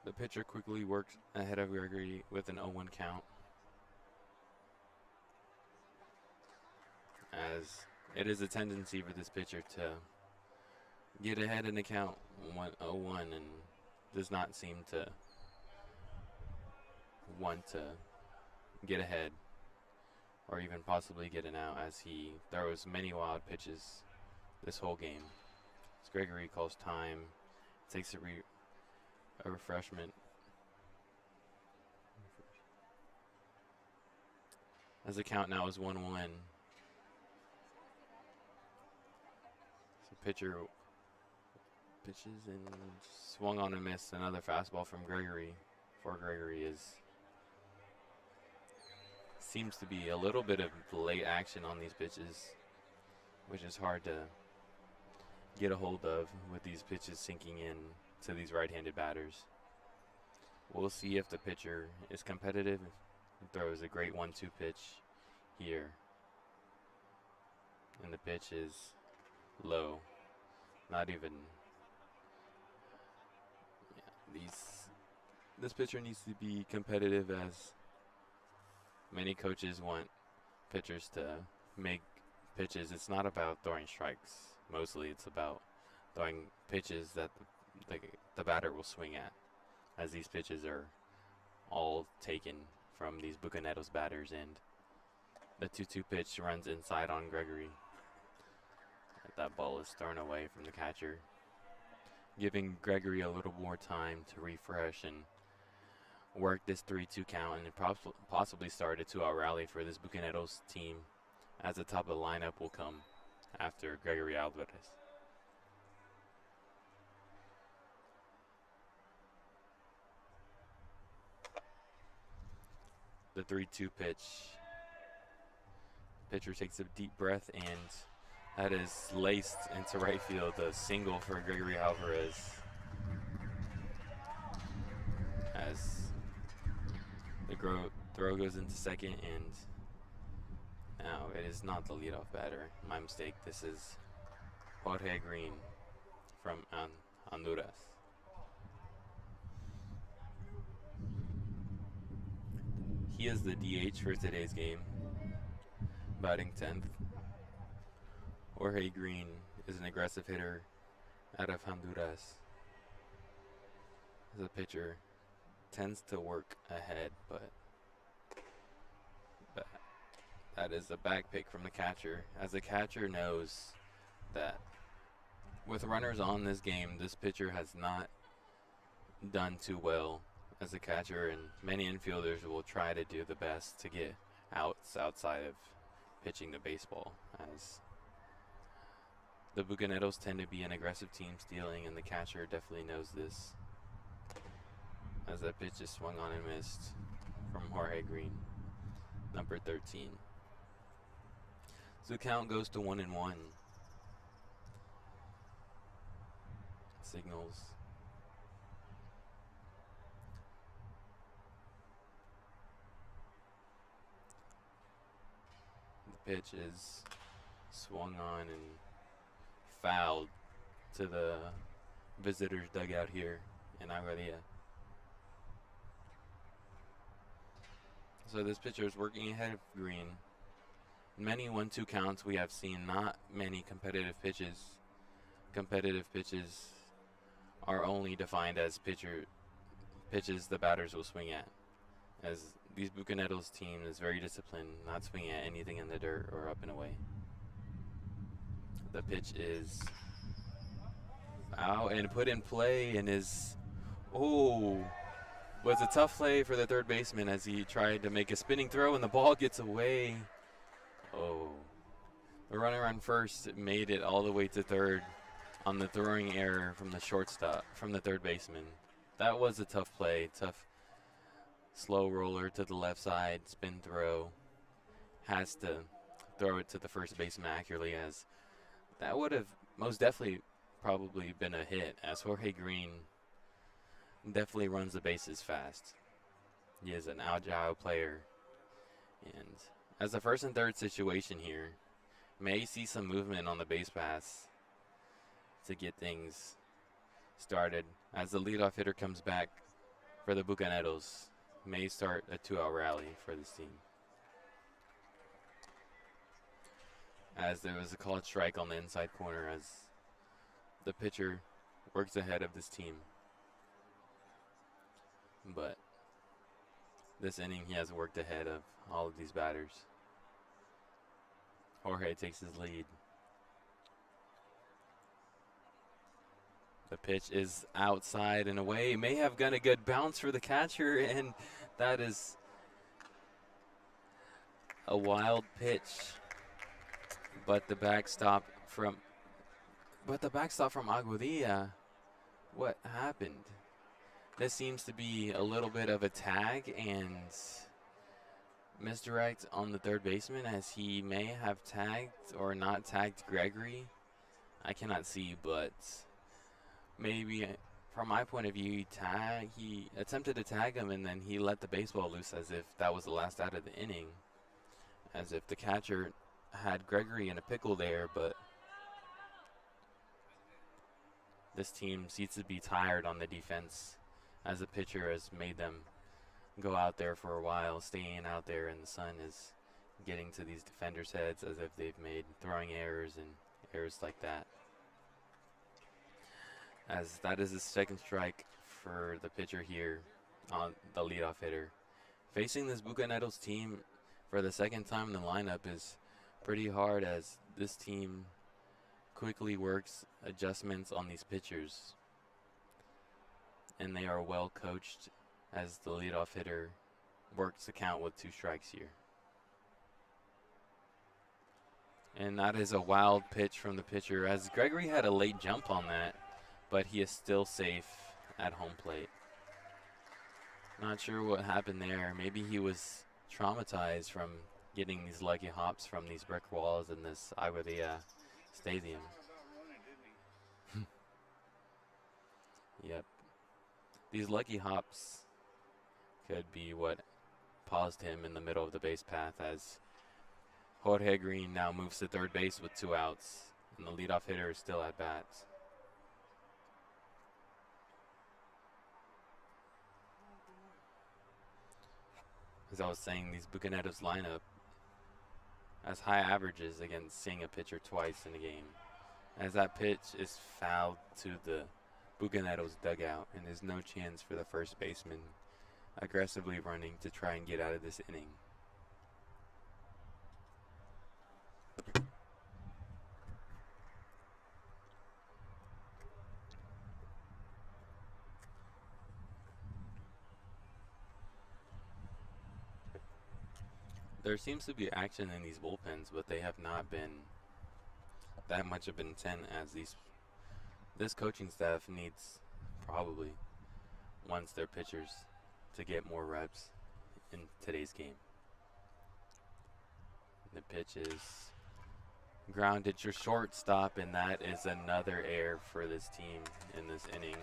B: The pitcher quickly works ahead of Gregory with an 0-1 count, as it is a tendency for this pitcher to get ahead in the count 0-1 and does not seem to want to get ahead or even possibly get an out, as he throws many wild pitches this whole game. As Gregory calls time, takes a refreshment. As the count now is 1-1. So pitcher pitches and swung on and missed. Another fastball from Gregory. For Gregory seems to be a little bit of late action on these pitches, which is hard to get a hold of with these pitches sinking in to these right-handed batters. We'll see if the pitcher is competitive. Throws a great 1-2 pitch here. And the pitch is low. Not even. Yeah, this pitcher needs to be competitive, as many coaches want pitchers to make pitches. It's not about throwing strikes. Mostly it's about throwing pitches that the batter will swing at, as these pitches are all taken from these Bucaneros batters. And the 2-2 pitch runs inside on Gregory. That ball is thrown away from the catcher, giving Gregory a little more time to refresh and work this 3-2 count, and possibly start a 2-out rally for this Bucaneros team, as the top of the lineup will come after Gregory Alvarez. The 3-2 pitch. Pitcher takes a deep breath, and that is laced into right field. A single for Gregory Alvarez, as the throw goes into second, and now it is not the leadoff batter. My mistake. This is Jorge Green from Honduras. He is the DH for today's game, batting 10th. Jorge Green is an aggressive hitter out of Honduras. The pitcher tends to work ahead, but that is a back pick from the catcher, as the catcher knows that with runners on this game, this pitcher has not done too well as a catcher, and many infielders will try to do the best to get outs outside of pitching the baseball, as the Bucaneros tend to be an aggressive team stealing, and the catcher definitely knows this, as that pitch is swung on and missed from Jorge Green, number 13. So the count goes to 1-1. Signals. The pitch is swung on and fouled to the visitors' dugout here in Aguadilla. So this pitcher is working ahead of Green. Many 1-2 counts we have seen, not many competitive pitches. Competitive pitches are only defined as pitches the batters will swing at, as these Bucaneros team is very disciplined, not swinging at anything in the dirt or up and away. The pitch is out and put in play, and is was a tough play for the third baseman, as he tried to make a spinning throw and the ball gets away. The runner on first made it all the way to third on the throwing error from the shortstop, from the third baseman. That was a tough play, tough slow roller to the left side, spin throw. Has to throw it to the first baseman accurately, as that would have most definitely probably been a hit, as Jorge Green definitely runs the bases fast. He is an agile player, and as a first and third situation here, may see some movement on the base pass to get things started, as the leadoff hitter comes back for the Bucaneros. May start a 2-out rally for this team, as there was a called strike on the inside corner, as the pitcher works ahead of this team. But this inning, he has worked ahead of all of these batters. Jorge takes his lead. The pitch is outside and away. May have got a good bounce for the catcher, and that is a wild pitch. But the backstop from Aguadilla, what happened? This seems to be a little bit of a tag and misdirect on the third baseman, as he may have tagged or not tagged Gregory. I cannot see, but maybe from my point of view, he attempted to tag him, and then he let the baseball loose as if that was the last out of the inning, as if the catcher had Gregory in a pickle there. But this team seems to be tired on the defense, as the pitcher has made them go out there for a while. Staying out there in the sun is getting to these defenders' heads, as if they've made throwing errors and errors like that. As that is the second strike for the pitcher here on the leadoff hitter. Facing this Bucaneros team for the second time in the lineup is pretty hard, as this team quickly works adjustments on these pitchers. And they are well coached, as the leadoff hitter works the count with 2 strikes here. And that is a wild pitch from the pitcher, as Gregory had a late jump on that, but he is still safe at home plate. Not sure what happened there. Maybe he was traumatized from getting these lucky hops from these brick walls in this Aguadilla stadium. Yep. These lucky hops could be what paused him in the middle of the base path, as Jorge Green now moves to third base with 2 outs, and the leadoff hitter is still at bat. As I was saying, these Bucaneros lineup has high averages against seeing a pitcher twice in a game, as that pitch is fouled to the Bucaneros dugout, and there's no chance for the first baseman aggressively running to try and get out of this inning. There seems to be action in these bullpens, but they have not been that much of an intent, as this coaching staff needs, probably wants their pitchers to get more reps in today's game. The pitch is grounded to shortstop, and that is another error for this team in this inning,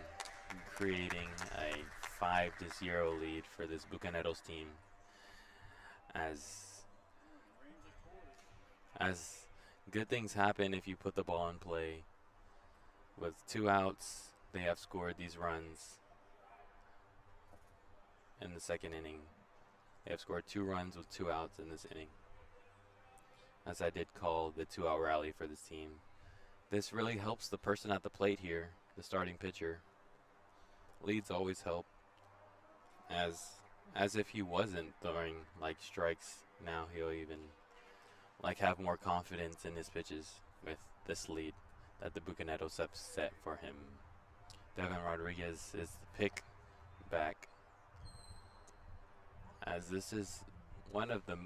B: creating a 5-0 lead for this Bucaneros team. As good things happen if you put the ball in play. With 2 outs, they have scored these runs in the second inning. They have scored 2 runs with 2 outs in this inning, as I did call the 2-out rally for this team. This really helps the person at the plate here, the starting pitcher. Leads always help, as if he wasn't throwing like strikes. Now he'll even have more confidence in his pitches with this lead that the Bucaneros have set for him. Devin Rodriguez is the pick back, as this is one of the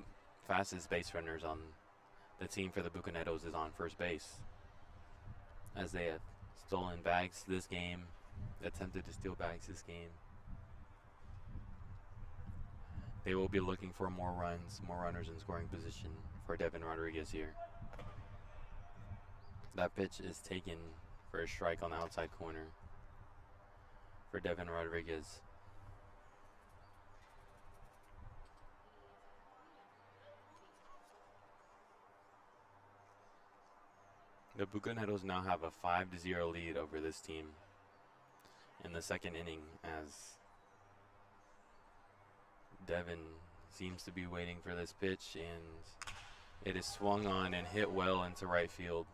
B: fastest base runners on the team for the Bucaneros is on first base, as they have stolen bags this game, attempted to steal bags this game. They will be looking for more runners in scoring position for Devin Rodriguez here. That pitch is taken for a strike on the outside corner for Devin Rodriguez. The Bucaneros now have a 5-0 lead over this team in the second inning, as Devin seems to be waiting for this pitch, and it is swung on and hit well into right field.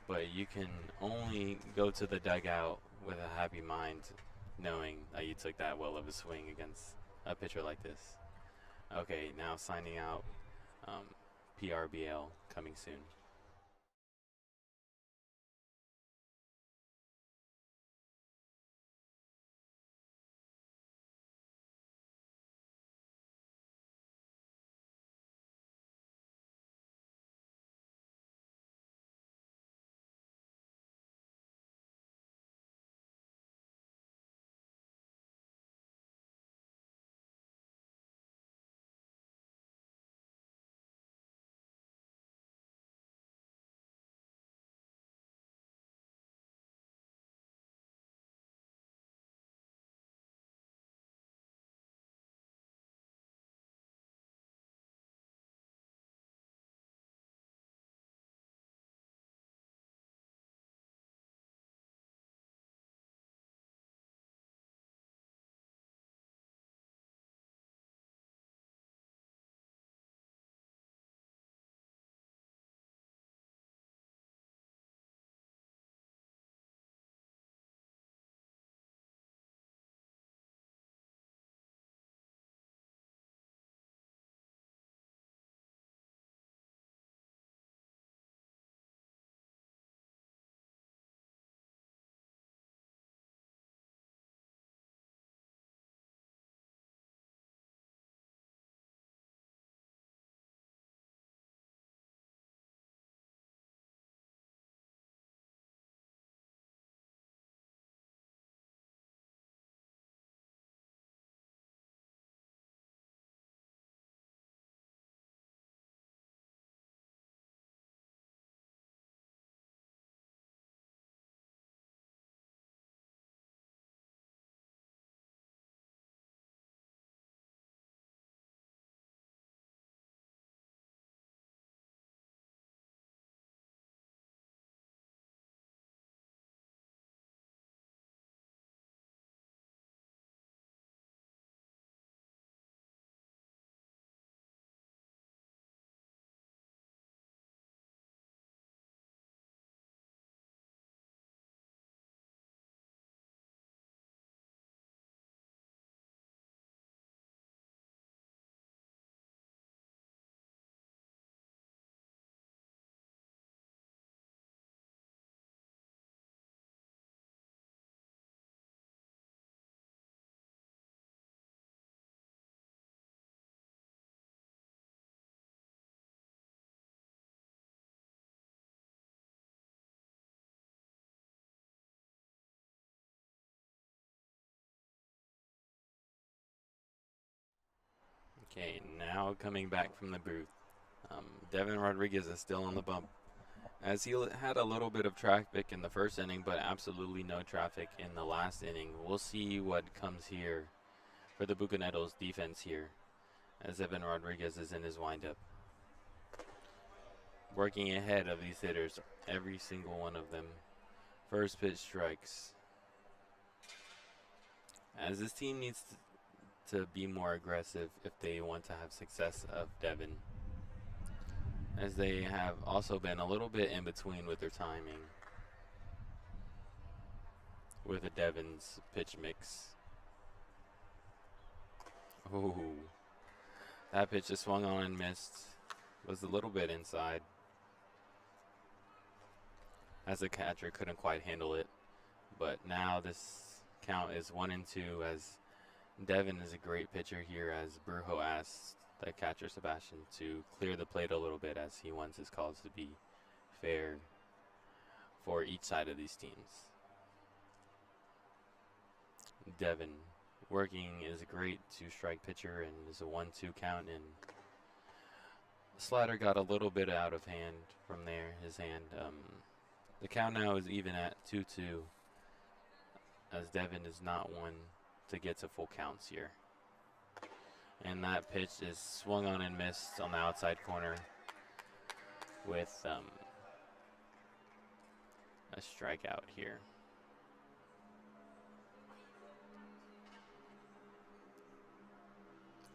B: But you can only go to the dugout with a happy mind, knowing that you took that well of a swing against a pitcher like this. Okay, now signing out. PRBL coming soon. Okay, now coming back from the booth. Devin Rodriguez is still on the bump, as he had a little bit of traffic in the first inning, but absolutely no traffic in the last inning. We'll see what comes here for the Bucaneros defense here, as Devin Rodriguez is in his windup. Working ahead of these hitters, every single one of them. First pitch strikes. As this team needs to be more aggressive if they want to have success of Devin, as they have also been a little bit in between with their timing with the Devin's pitch mix. Oh, that pitch just swung on and missed. Was a little bit inside, as the catcher couldn't quite handle it. But now this count is 1-2, as Devin is a great pitcher here, as Brujo asks the catcher Sebastian to clear the plate a little bit, as he wants his calls to be fair for each side of these teams. Devin working is a great two-strike pitcher and is a 1-2 count, and the slider got a little bit out of hand from there, his hand. The count now is even at 2-2, as Devin is not one to get to full counts here. And that pitch is swung on and missed on the outside corner with a strikeout here.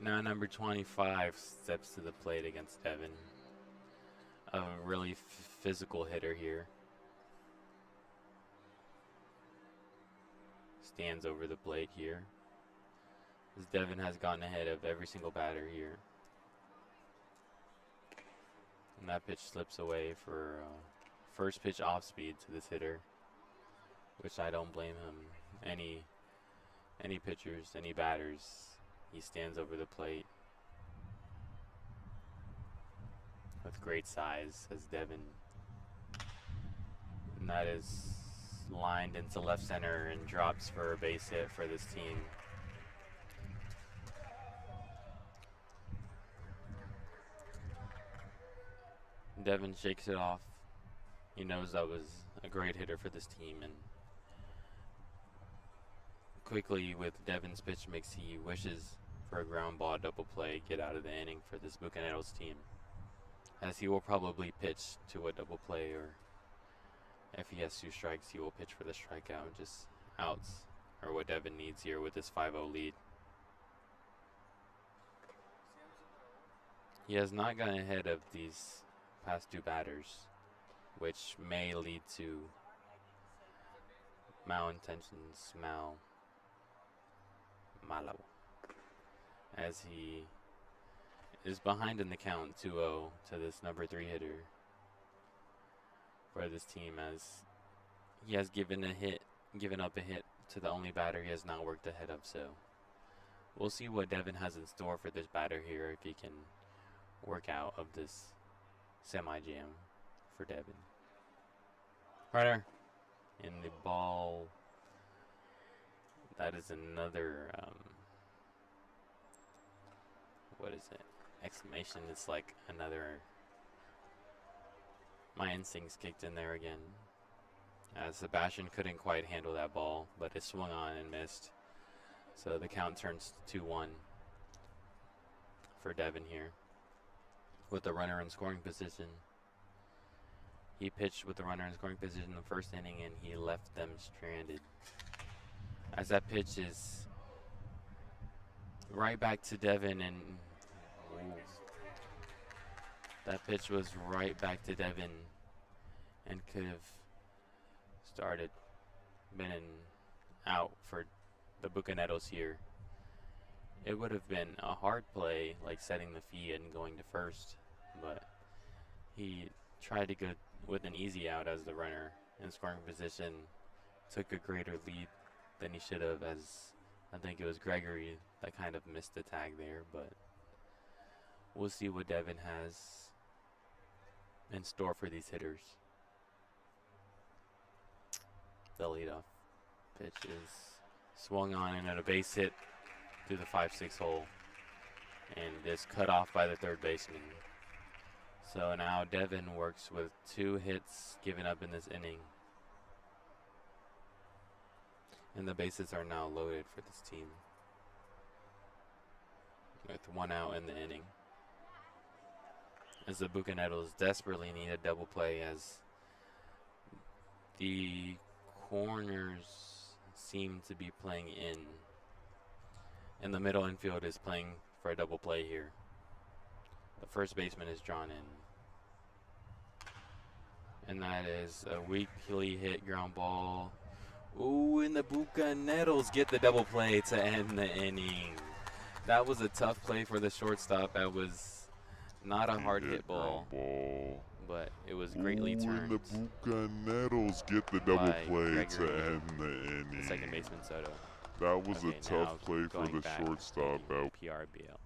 B: Now number 25 steps to the plate against Devin. A really physical hitter here. Stands over the plate here, as Devin has gotten ahead of every single batter here. And that pitch slips away for first pitch off speed to this hitter, which I don't blame him. Any pitchers, any batters, he stands over the plate with great size as Devin. And that is lined into left center and drops for a base hit for this team. Devin shakes it off. He knows that was a great hitter for this team, and quickly with Devin's pitch mix, he wishes for a ground ball double play, get out of the inning for this Bucaneros team, as he will probably pitch to a double play, or if he has two strikes, he will pitch for the strikeout. Just outs are what Devin needs here with this 5-0 lead. He has not gotten ahead of these past two batters, which may lead to malintentions, malo, as he is behind in the count 2-0 to this number 3 hitter for this team, as he has given up a hit to the only batter he has not worked ahead of. So we'll see what Devin has in store for this batter here, if he can work out of this semi-jam for Devin. Runner in the ball. That is another, what is it? Exclamation. It's like another. My instincts kicked in there again, as Sebastian couldn't quite handle that ball, but it swung on and missed. So the count turns 2-1 for Devin here, with the runner in scoring position. He pitched with the runner in scoring position in the first inning, and he left them stranded, as that pitch is right back to Devin, and that pitch was right back to Devin and could have been out for the Bucaneros here. It would have been a hard play, like setting the fee and going to first, but he tried to go with an easy out as the runner in scoring position took a greater lead than he should have, as I think it was Gregory that kind of missed the tag there. But we'll see what Devin has in store for these hitters. The leadoff pitch is swung on and at a base hit through the 5-6 hole. and is cut off by the third baseman. So now Devin works with 2 hits given up in this inning. And the bases are now loaded for this team, with 1 out in the inning, as the Bucaneros desperately need a double play, as the corners seem to be playing in, and the middle infield is playing for a double play here. The first baseman is drawn in, and that is a weakly hit ground ball. Ooh, and the Bucaneros get the double play to end the inning. That was a tough play for the shortstop. That was not a hard hit ball, but it was greatly turned.
C: And the Bucaneros get the double
B: by
C: play to
B: Gregory,
C: end the inning.
B: Second baseman Soto.
C: That was
B: Okay,
C: a tough
B: now
C: play for
B: going
C: the
B: back
C: shortstop.
B: in PRBL.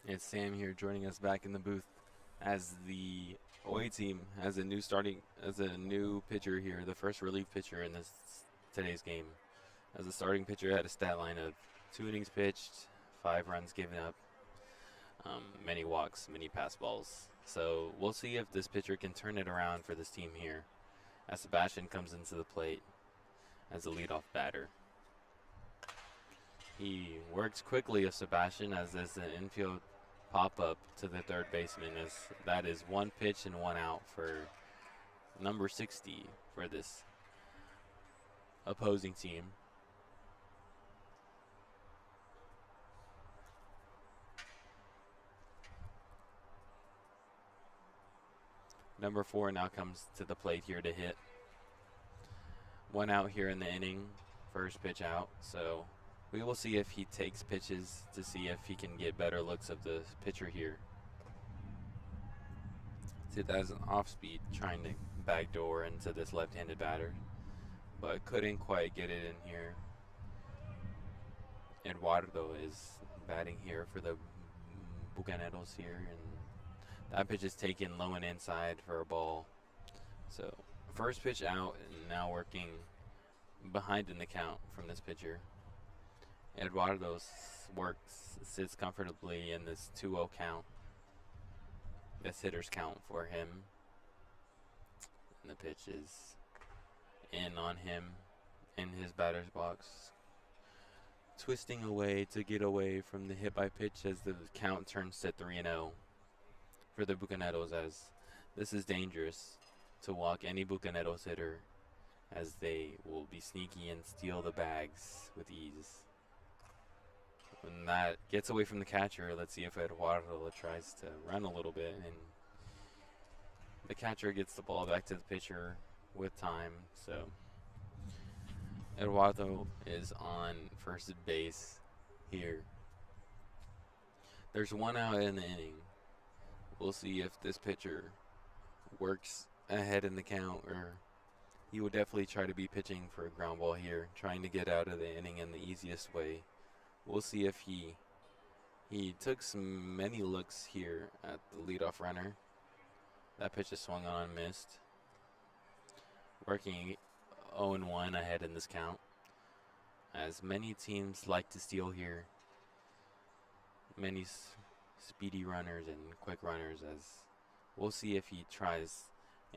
B: It's Sam here joining us back in the booth as the away team has a new pitcher here, the first relief pitcher in today's game. As the starting pitcher had a stat line of 2 innings pitched, 5 runs given up, many walks, many pass balls. So we'll see if this pitcher can turn it around for this team here, as Sebastian comes into the plate as the leadoff batter. He works quickly of Sebastian as there's an infield pop-up to the third baseman, as that is 1 pitch and 1 out for number 60 for this opposing team. Number 4 now comes to the plate here to hit. 1 out here in the inning, first pitch out, so We will see if he takes pitches to see if he can get better looks of the pitcher here. See, that's an off speed trying to backdoor into this left-handed batter, but couldn't quite get it in here. Eduardo is batting here for the Bucaneros here, and that pitch is taken low and inside for a ball. So first pitch out, and now working behind in the count from this pitcher. Eduardo sits comfortably in this 2-0 count. This hitter's count for him. And the pitch is in on him in his batter's box. Twisting away to get away from the hit by pitch as the count turns to 3-0 for the Bucaneros, as this is dangerous to walk any Bucaneros hitter, as they will be sneaky and steal the bags with ease. When that gets away from the catcher, let's see if Eduardo tries to run a little bit, and the catcher gets the ball back to the pitcher with time. So Eduardo is on first base here. There's one out in the inning. We'll see if this pitcher works ahead in the count, or he will definitely try to be pitching for a ground ball here, trying to get out of the inning in the easiest way. We'll see if he took many looks here at the leadoff runner. That pitch is swung on and missed. Working 0-1 ahead in this count, as many teams like to steal here. Many speedy runners and quick runners, as we'll see if he tries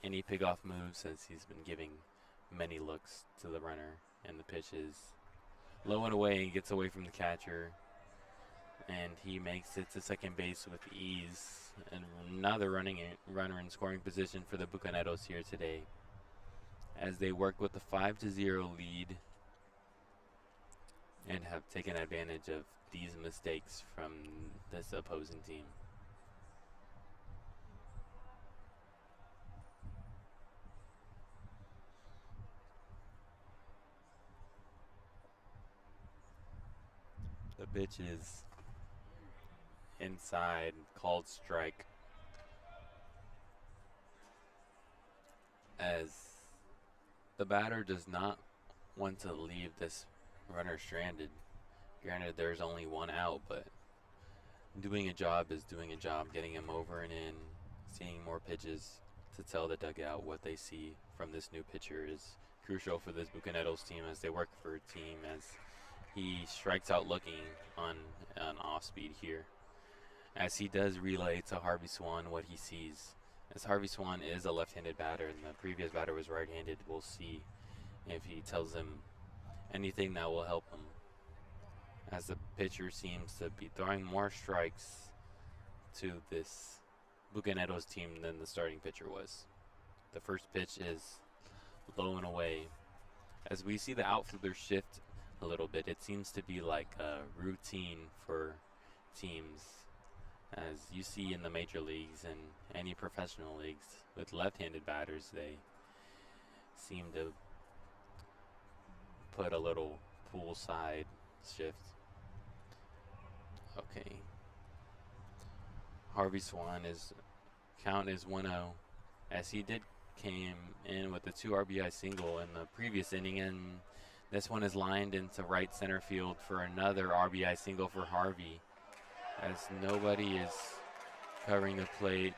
B: any pick-off moves, as he's been giving many looks to the runner. And the pitch is low and away and gets away from the catcher, and he makes it to second base with ease. And another runner in scoring position for the Bucaneros here today, as they work with the 5-0 lead and have taken advantage of these mistakes from this opposing team. The pitch is inside, called strike, as the batter does not want to leave this runner stranded. Granted, there's only one out, but doing a job is doing a job, getting him over and in, seeing more pitches to tell the dugout what they see from this new pitcher is crucial for this Bucaneros team, as they work for a team, as he strikes out looking on an off speed here, as he does relay to Harvey Swan what he sees. As Harvey Swan is a left-handed batter and the previous batter was right-handed, we'll see if he tells him anything that will help him, as the pitcher seems to be throwing more strikes to this Bucaneros team than the starting pitcher was. The first pitch is low and away. As we see the outfielder shift a little bit, it seems to be like a routine for teams, as you see in the major leagues and any professional leagues with left-handed batters. They seem to put a little poolside shift. Okay. Harvey Swan count is 1-0, as he came in with a 2 RBI single in the previous inning, and this one is lined into right center field for another RBI single for Harvey, as nobody is covering the plate,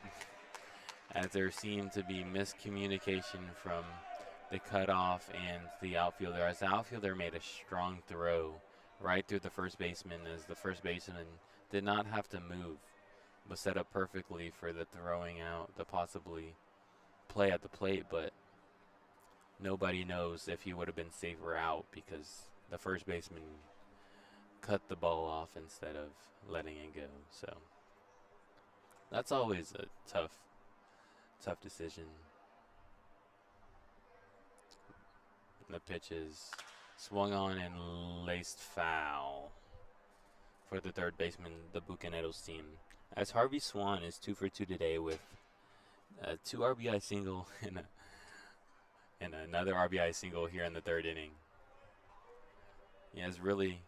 B: as there seemed to be miscommunication from the cutoff and the outfielder, as the outfielder made a strong throw right through the first baseman, as the first baseman did not have to move, was set up perfectly for the throwing out, the possibly play at the plate, but nobody knows if he would have been safer out, because the first baseman cut the ball off instead of letting it go. So that's always a tough decision. The pitch is swung on and laced foul for the third baseman, the Bucaneros team, as Harvey Swan is 2 for 2 today with a 2 RBI single and another RBI single here in the third inning. He has really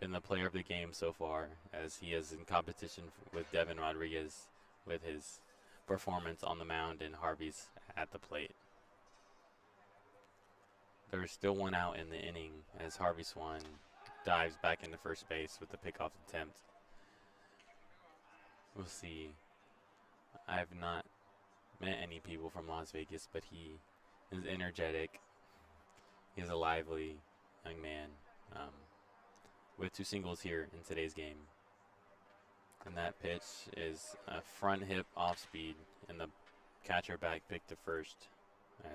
B: been the player of the game so far, as he is in competition with Devin Rodriguez with his performance on the mound, and Harvey's at the plate. There's still one out in the inning as Harvey Swan dives back into first base with the pickoff attempt. We'll see. I have not met any people from Las Vegas, but he is energetic. He is a lively young man with 2 singles here in today's game. And that pitch is a front hip off speed, and the catcher back pick to first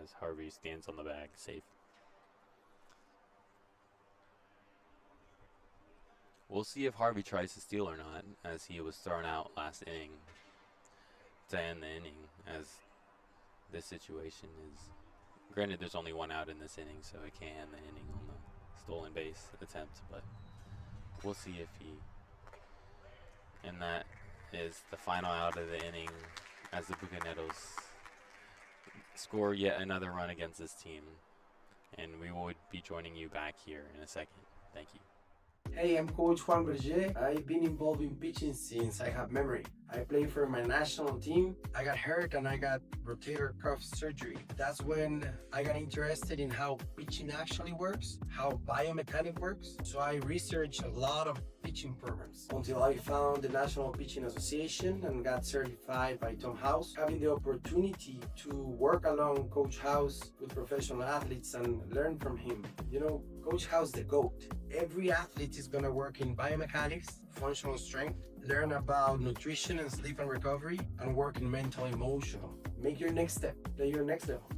B: as Harvey stands on the bag safe. We'll see if Harvey tries to steal or not, as he was thrown out last inning to end the inning, as this situation is, granted there's only 1 out in this inning, so it can't end the inning on the stolen base attempt, but we'll see if he, and that is the final out of the inning as the Bucaneros score yet another run against this team, and we will be joining you back here in a second. Thank you.
D: Hey, I'm Coach Juan Berger. I've been involved in pitching since I have memory. I play for my national team. I got hurt and I got rotator cuff surgery. That's when I got interested in how pitching actually works, how biomechanics works. So I researched a lot of pitching programs until I found the National Pitching Association and got certified by Tom House, having the opportunity to work along Coach House with professional athletes and learn from him. You know, Coach House the GOAT. Every athlete is gonna work in biomechanics, functional strength, learn about nutrition and sleep and recovery, and work in mental emotional. Make your next step, play your next level.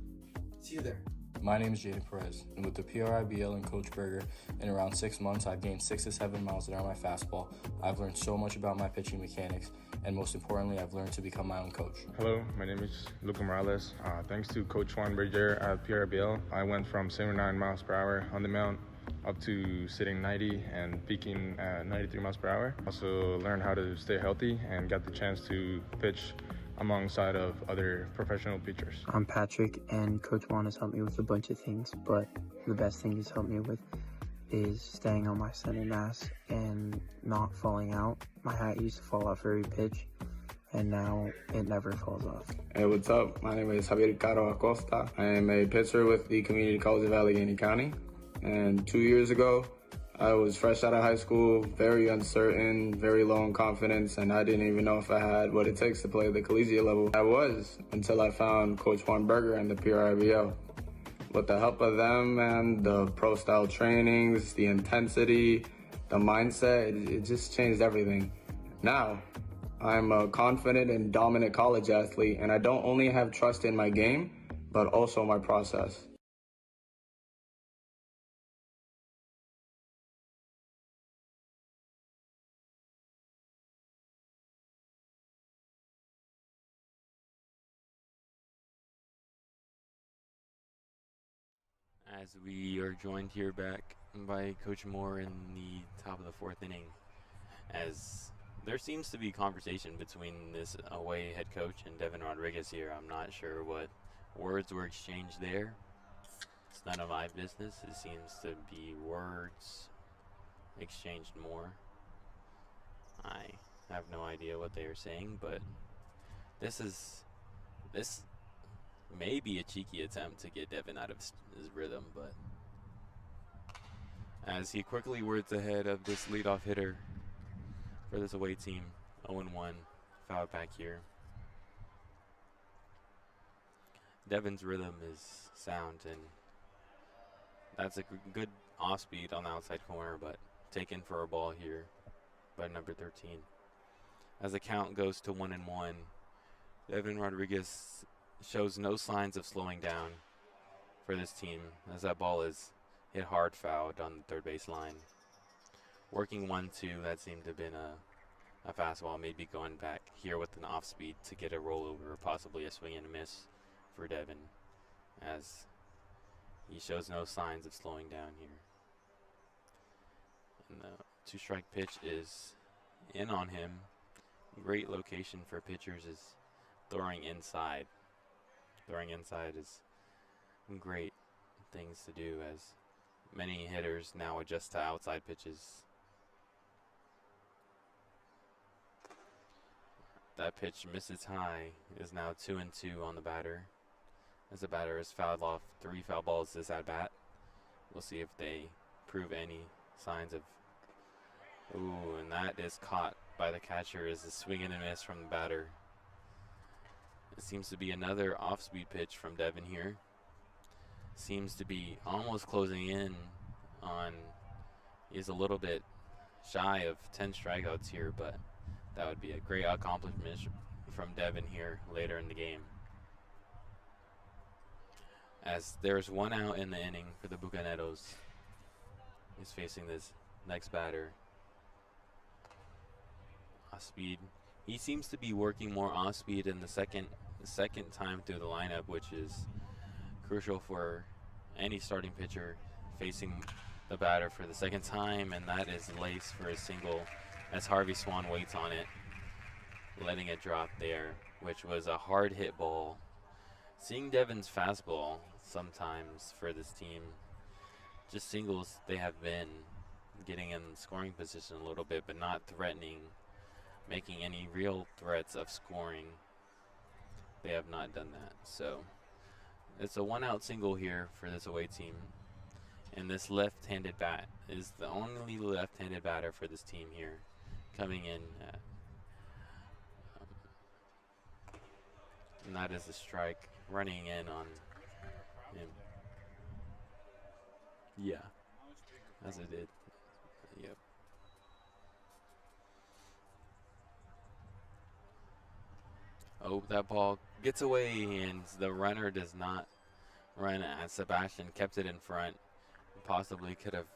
D: See you there.
E: My name is Jaden Perez, and with the PRIBL and Coach Berger, in around 6 months, I've gained 6 to 7 miles an hour on my fastball. I've learned so much about my pitching mechanics, and most importantly, I've learned to become my own coach.
F: Hello, my name is Luca Morales. Thanks to Coach Juan Berger at PRBL, I went from 79 miles per hour on the mound up to sitting 90 and peaking at 93 miles per hour. Also learned how to stay healthy and got the chance to pitch alongside of other professional pitchers.
G: I'm Patrick, and Coach Juan has helped me with a bunch of things, but the best thing he's helped me with is staying on my center mass and not falling out. My hat used to fall off every pitch, and now it never falls off.
H: Hey, what's up? My name is Javier Caro Acosta. I am a pitcher with the Community College of Allegheny County. And 2 years ago, I was fresh out of high school, very uncertain, very low in confidence, and I didn't even know if I had what it takes to play the collegiate level. I was, until I found Coach Juan Berger and the PRIBL. With the help of them and the pro-style trainings, the intensity, the mindset, it just changed everything. Now, I'm a confident and dominant college athlete, and I don't only have trust in my game, but also my process.
B: As we are joined here back by Coach Moore in the top of the 4th inning, as there seems to be conversation between this away head coach and Devin Rodriguez here. I'm not sure what words were exchanged there. It's none of my business. It seems to be words exchanged more. I have no idea what they are saying, but this may be a cheeky attempt to get Devin out of his rhythm, but as he quickly words ahead of this leadoff hitter for this away team, 0-1, fouled back here. Devin's rhythm is sound, and that's a good off speed on the outside corner, but taken for a ball here by number 13. As the count goes to 1-1, Devin Rodriguez shows no signs of slowing down for this team, as that ball is hit hard fouled on the third base line. Working 1-2, that seemed to have been a fastball, maybe going back here with an off speed to get a rollover, or possibly a swing and a miss for Devin, as he shows no signs of slowing down here. And the 2-strike pitch is in on him. Great location for pitchers is throwing inside. Throwing inside is great things to do, as many hitters now adjust to outside pitches That pitch misses high. Is now 2-2 on the batter. As the batter has fouled off 3 foul balls this at bat. We'll see if they prove any signs of. Ooh, and that is caught by the catcher as a swing and a miss from the batter. It seems to be another off-speed pitch from Devin here. Seems to be almost closing in on. He's a little bit shy of 10 strikeouts here, but that would be a great accomplishment from Devin here later in the game. As there's 1 out in the inning for the Bucaneros. He's facing this next batter. Off speed. He seems to be working more off speed in the second time through the lineup, which is crucial for any starting pitcher facing the batter for the second time, and that is laced for a single as Harvey Swan waits on it, letting it drop there, which was a hard hit ball. Seeing Devin's fastball sometimes for this team, just singles they have been getting in scoring position a little bit, but not threatening, making any real threats of scoring. They have not done that. So it's a 1-out single here for this away team. And this left-handed bat is the only left-handed batter for this team here, coming in at, and that is a strike, running in on him. Yeah, as it did. Yep. Oh, that ball gets away, and the runner does not run as Sebastian kept it in front. Possibly could have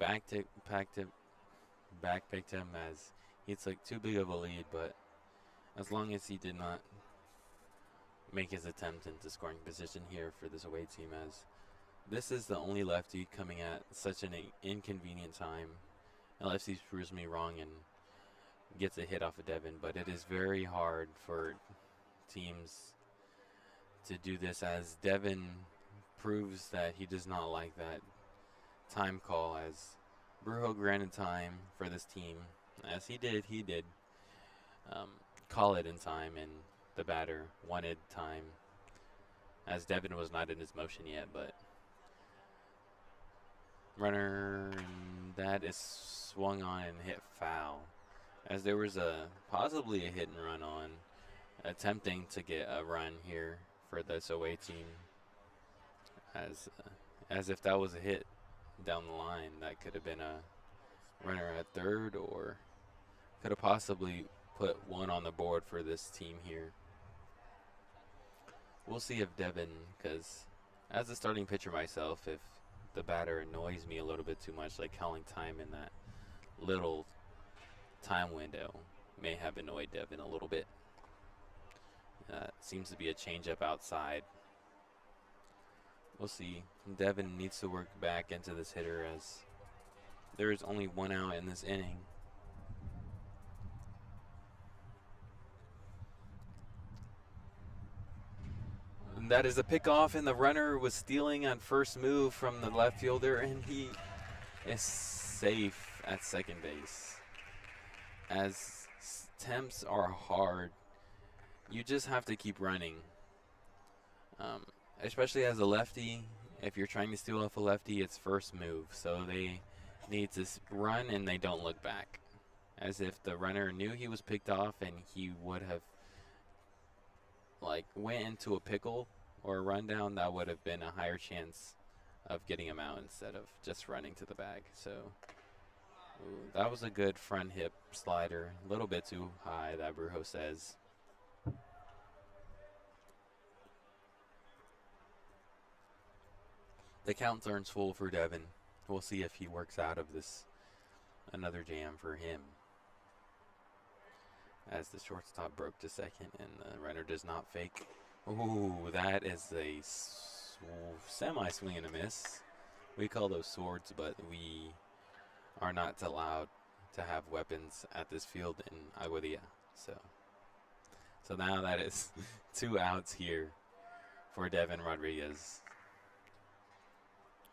B: backpicked him as he took too big of a lead, but as long as he did not make his attempt into scoring position here for this away team, as this is the only lefty coming at such an inconvenient time. LFC proves me wrong and gets a hit off of Devin, but it is very hard for teams to do this, as Devin proves that he does not like that time call, as Brujo granted time for this team, as he did call it in time, and the batter wanted time, as Devin was not in his motion yet, but runner, and that is swung on and hit foul, as there was possibly a hit and run on, attempting to get a run here for this away team, as if that was a hit down the line, that could have been a runner at third, or could have possibly put one on the board for this team here. We'll see if Devin, because as a starting pitcher myself, if the batter annoys me a little bit too much, like calling time in that little time window, may have annoyed Devin a little bit. Seems to be a changeup outside. We'll see. Devin needs to work back into this hitter, as there is only 1 out in this inning. And that is a pickoff, and the runner was stealing on first move from the left fielder, and he is safe at second base. As attempts are hard, you just have to keep running. Especially as a lefty, if you're trying to steal off a lefty, it's first move. So they need to run and they don't look back. As if the runner knew he was picked off and he would have went into a pickle or a rundown, that would have been a higher chance of getting him out instead of just running to the bag. So that was a good front hip slider. A little bit too high, that Brujo says. The count turns full for Devin. We'll see if he works out of this. Another jam for him. As the shortstop broke to second and the runner does not fake. Ooh, that is a semi-swing and a miss. We call those swords, but we are not allowed to have weapons at this field in Aguadilla. So now that is 2 outs here for Devin Rodriguez.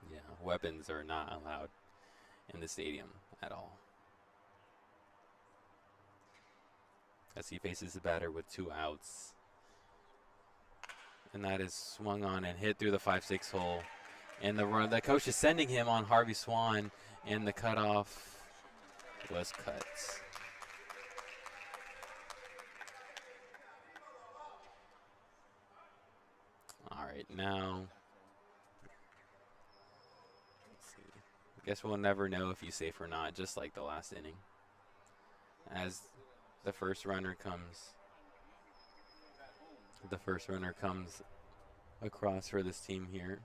B: Yeah, weapons are not allowed in the stadium at all. as he faces the batter with 2 outs. And that is swung on and hit through the 5-6 hole. And the run, the coach is sending him on Harvey Swan, and the cutoff was cut. All right, now, let's see. I guess we'll never know if he's safe or not, just like the last inning. As the first runner comes across for this team here.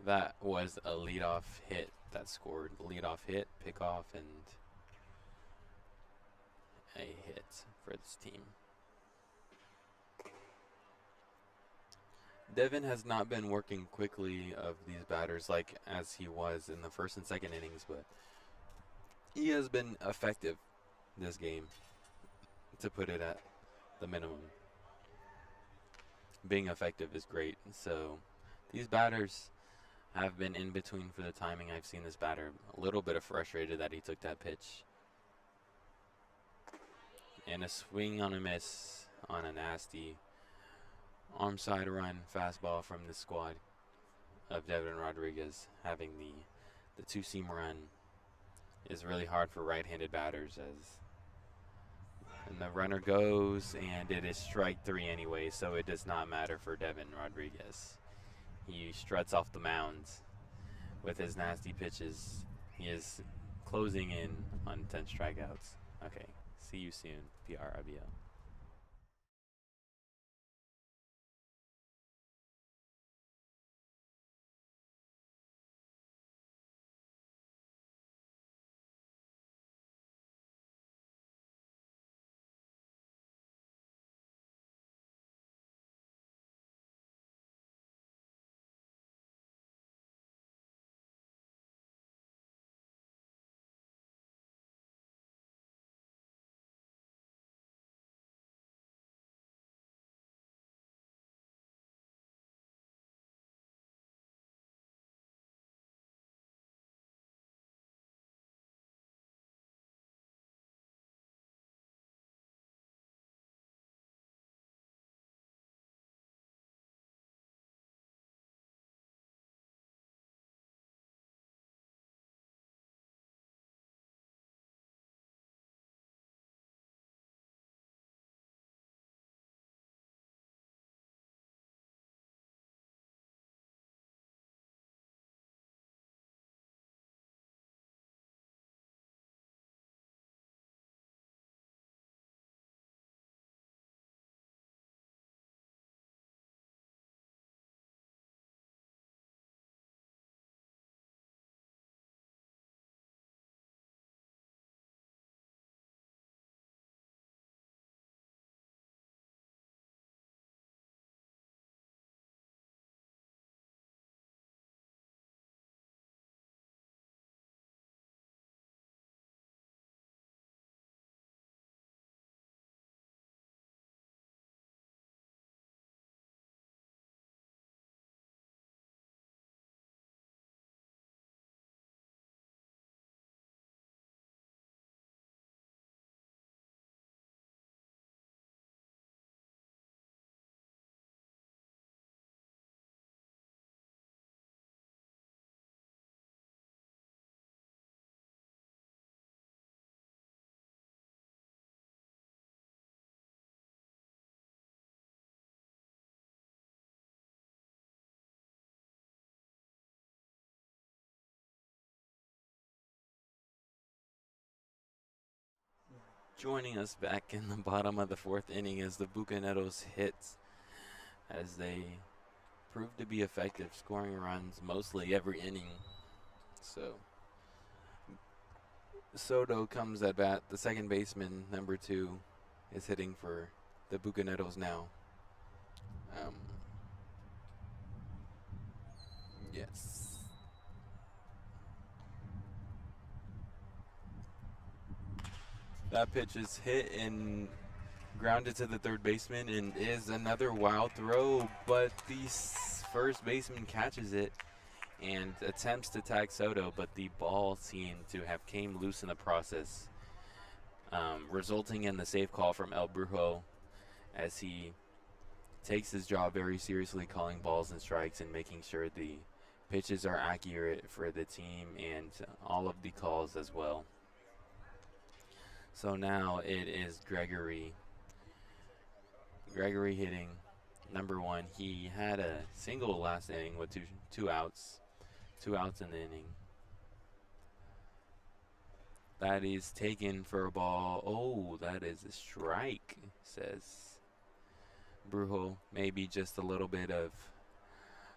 B: That was a leadoff hit that scored. Leadoff hit, pickoff, and a hit for this team. Devin has not been working quickly of these batters like as he was in the first and second innings, but he has been effective this game, to put it at the minimum. Being effective is great. So these batters have been in between for the timing. I've seen this batter a little bit frustrated that he took that pitch. And a swing on a miss on a nasty arm side run fastball from the squad of Devin Rodriguez. Having the two-seam run is really hard for right-handed batters, and the runner goes, and it is strike 3 anyway, so it does not matter for Devin Rodriguez. He struts off the mound with his nasty pitches. He is closing in on 10 strikeouts. Okay, see you soon, PRIBL. Joining us back in the bottom of the 4th inning is the Bucaneros hits, as they prove to be effective, scoring runs mostly every inning. So Soto comes at bat. The second baseman, number 2, is hitting for the Bucaneros now. Yes. That pitch is hit and grounded to the third baseman, and is another wild throw, but the first baseman catches it and attempts to tag Soto, but the ball seemed to have came loose in the process. resulting in the safe call from El Brujo, as he takes his job very seriously, calling balls and strikes and making sure the pitches are accurate for the team and all of the calls as well. So now it is Gregory. Gregory hitting number one. He had a single last inning with two outs. 2 outs in the inning. That is taken for a ball. Oh, that is a strike, says Brujo. Maybe just a little bit of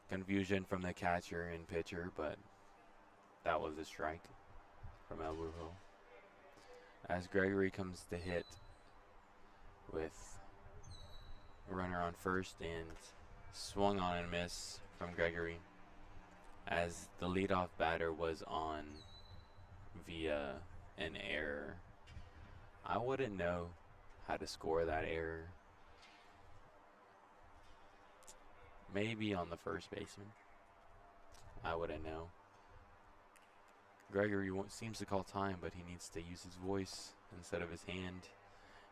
B: confusion from the catcher and pitcher, but that was a strike from El Brujo. As Gregory comes to hit with a runner on first, and swung on and miss from Gregory, as the leadoff batter was on via an error. I wouldn't know how to score that error. Maybe on the first baseman. I wouldn't know. Gregory seems to call time, but he needs to use his voice instead of his hand,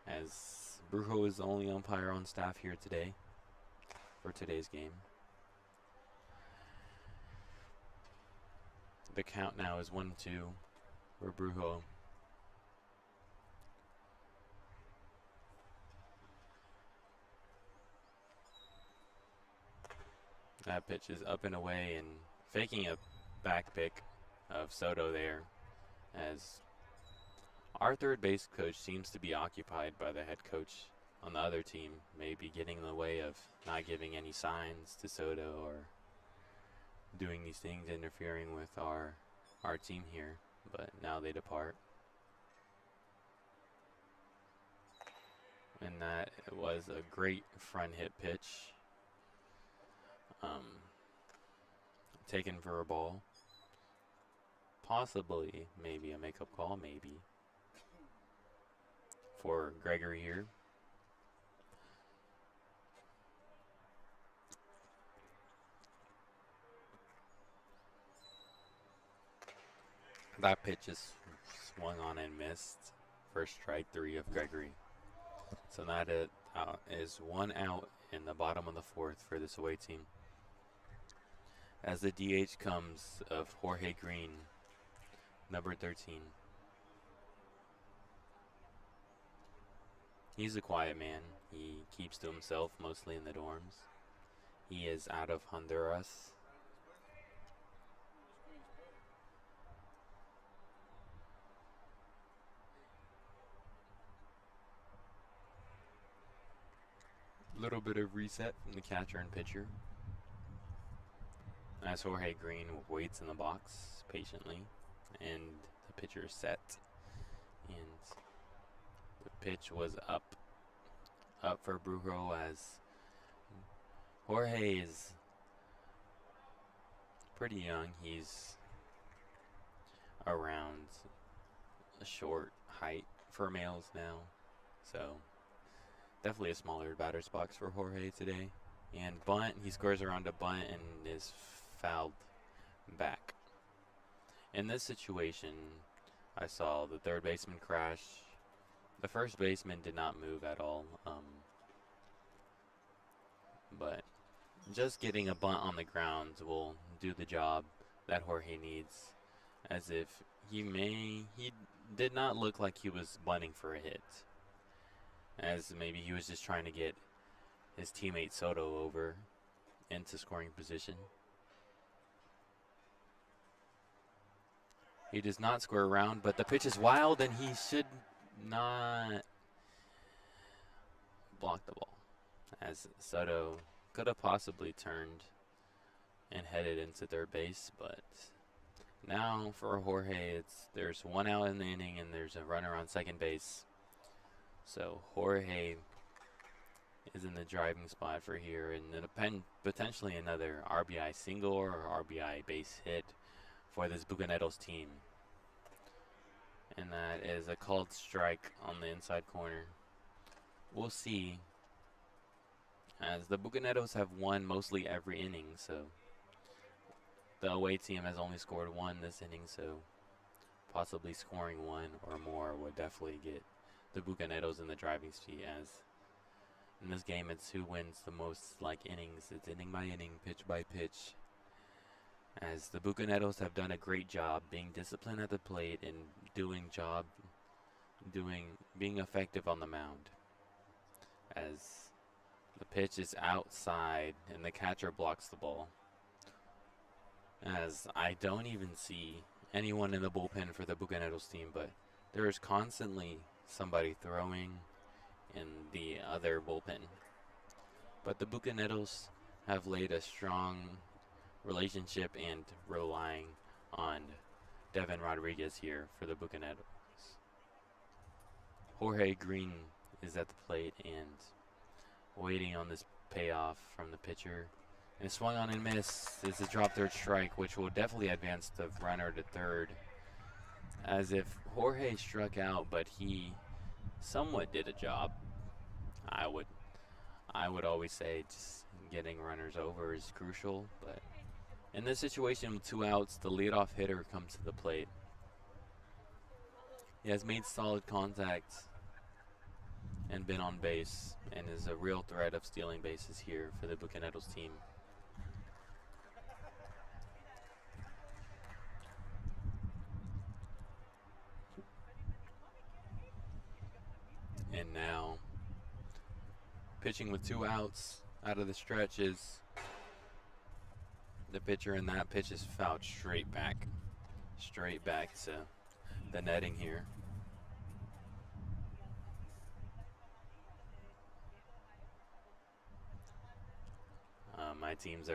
B: as Brujo is the only umpire on staff here today for today's game. The count now is 1-2 for Brujo. That pitch is up and away, and faking a back pick of Soto there, as our third base coach seems to be occupied by the head coach on the other team, maybe getting in the way of not giving any signs to Soto or doing these things, interfering with our team here, but now they depart. And that was a great front hit pitch, taken for a ball, possibly maybe a makeup call, maybe for Gregory here. That pitch is swung on and missed for strike 3 of Gregory. So that is 1 out in the bottom of the 4th for this away team, as the DH comes of Jorge Green, number 13. He's a quiet man. He keeps to himself, mostly in the dorms. He is out of Honduras. Little bit of reset from the catcher and pitcher, as Jorge Green waits in the box patiently, and the pitcher is set, and the pitch was up for Brujo, as Jorge is pretty young. He's around a short height for males now, so definitely a smaller batter's box for Jorge today. And bunt, he scores around a bunt and is fouled back. In this situation, I saw the third baseman crash. The first baseman did not move at all. But just getting a bunt on the ground will do the job that Jorge needs, as if he did not look like he was bunting for a hit, as maybe he was just trying to get his teammate Soto over into scoring position. He does not square around, but the pitch is wild, and he should not block the ball, as Soto could have possibly turned and headed into third base. But now for Jorge, there's 1 out in the inning, and there's a runner on second base. So Jorge is in the driving spot for here, and then potentially another RBI single or RBI base hit for this Bucaneros team. And that is a called strike on the inside corner. We'll see, as the Bucaneros have won mostly every inning, so the away team has only scored 1 this inning, so possibly scoring 1 or more would definitely get the Bucaneros in the driving seat, as in this game it's who wins the most innings. It's inning by inning, pitch by pitch, as the Bucaneros have done a great job being disciplined at the plate and being effective on the mound, as the pitch is outside and the catcher blocks the ball, as I don't even see anyone in the bullpen for the Bucaneros team, but there is constantly somebody throwing in the other bullpen. But the Bucaneros have laid a strong relationship and relying on Devin Rodriguez here for the Bucaneros. Jorge Green is at the plate and waiting on this payoff from the pitcher. And swung on and missed. It's a drop third strike, which will definitely advance the runner to third. As if Jorge struck out, but he somewhat did a job. I would always say just getting runners over is crucial, but in this situation with 2 outs, the leadoff hitter comes to the plate. He has made solid contact and been on base, and is a real threat of stealing bases here for the Bucaneros team. And now, pitching with 2 outs out of the stretch is the pitcher, and that pitch is fouled straight back to the netting here. My teammates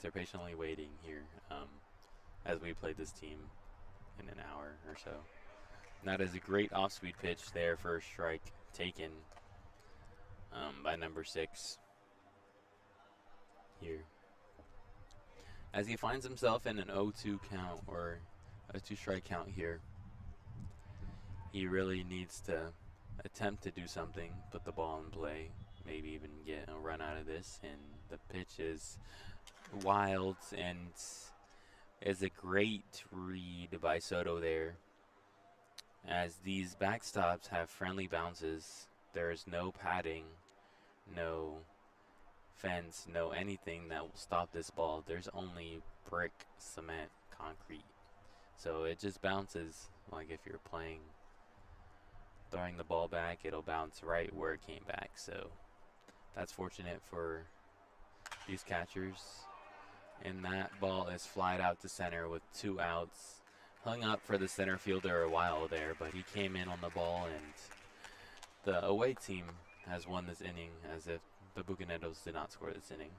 B: are patiently waiting here as we play this team in an hour or so. And that is a great off-speed pitch there for a strike taken by number 6 here. As he finds himself in an 0-2 count, or a 2-strike count here, he really needs to attempt to do something, put the ball in play, maybe even get a run out of this. And the pitch is wild, and is a great read by Soto there. As these backstops have friendly bounces, there is no padding, no fence, no anything that will stop this ball. There's only brick, cement, concrete. So it just bounces. Like if you're throwing the ball back, it'll bounce right where it came back. So that's fortunate for these catchers. And that ball is flied out to center with 2 outs. Hung up for the center fielder a while there, but he came in on the ball, and the away team has won this inning, as if the Bucaneros did not score this inning.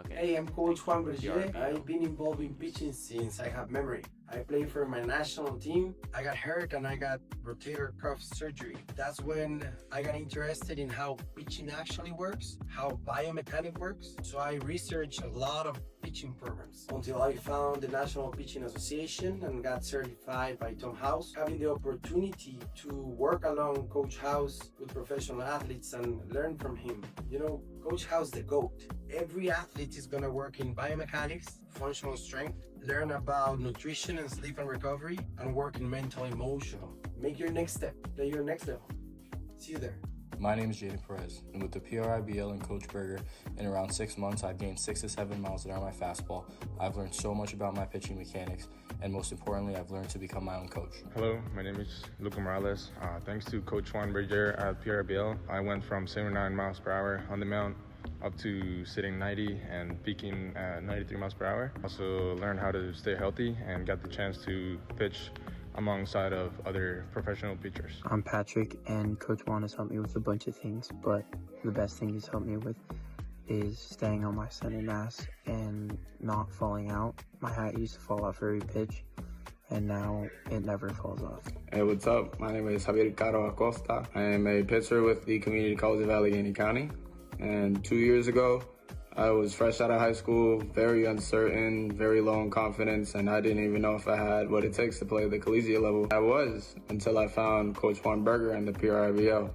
B: Okay.
D: Hey, I'm Coach Juan Berger. I've been involved in pitching since I have memory. I played for my national team. I got hurt and I got rotator cuff surgery. That's when I got interested in how pitching actually works, how biomechanics works. So I researched a lot of pitching programs until I found the National Pitching Association and got certified by Tom House, having the opportunity to work along Coach House with professional athletes and learn from him. You know, Coach House the GOAT. Every athlete is gonna work in biomechanics, functional strength, learn about nutrition and sleep and recovery, and work in mental and emotional. Make your next step, play your next level. See you there.
E: My name is Jaden Perez, and with the PRIBL and Coach Berger, in around 6 months, I've gained 6 to 7 miles an hour on my fastball. I've learned so much about my pitching mechanics, and most importantly, I've learned to become my own coach.
F: Hello, my name is Luca Morales. Thanks to Coach Juan Berger at PRBL, I went from 79 miles per hour on the mound up to sitting 90 and peaking at 93 miles per hour. Also learned how to stay healthy and got the chance to pitch alongside of other professional pitchers.
G: I'm Patrick, and Coach Juan has helped me with a bunch of things, but the best thing he's helped me with is staying on my center mass and not falling out. My hat used to fall off every pitch, and now it never falls off.
H: Hey, what's up? My name is Javier Caro Acosta. I am a pitcher with the Community College of Allegheny County, and 2 years ago, I was fresh out of high school, very uncertain, very low in confidence, and I didn't even know if I had what it takes to play the collegiate level. I was, until I found Coach Juan Berger and the PRIBL.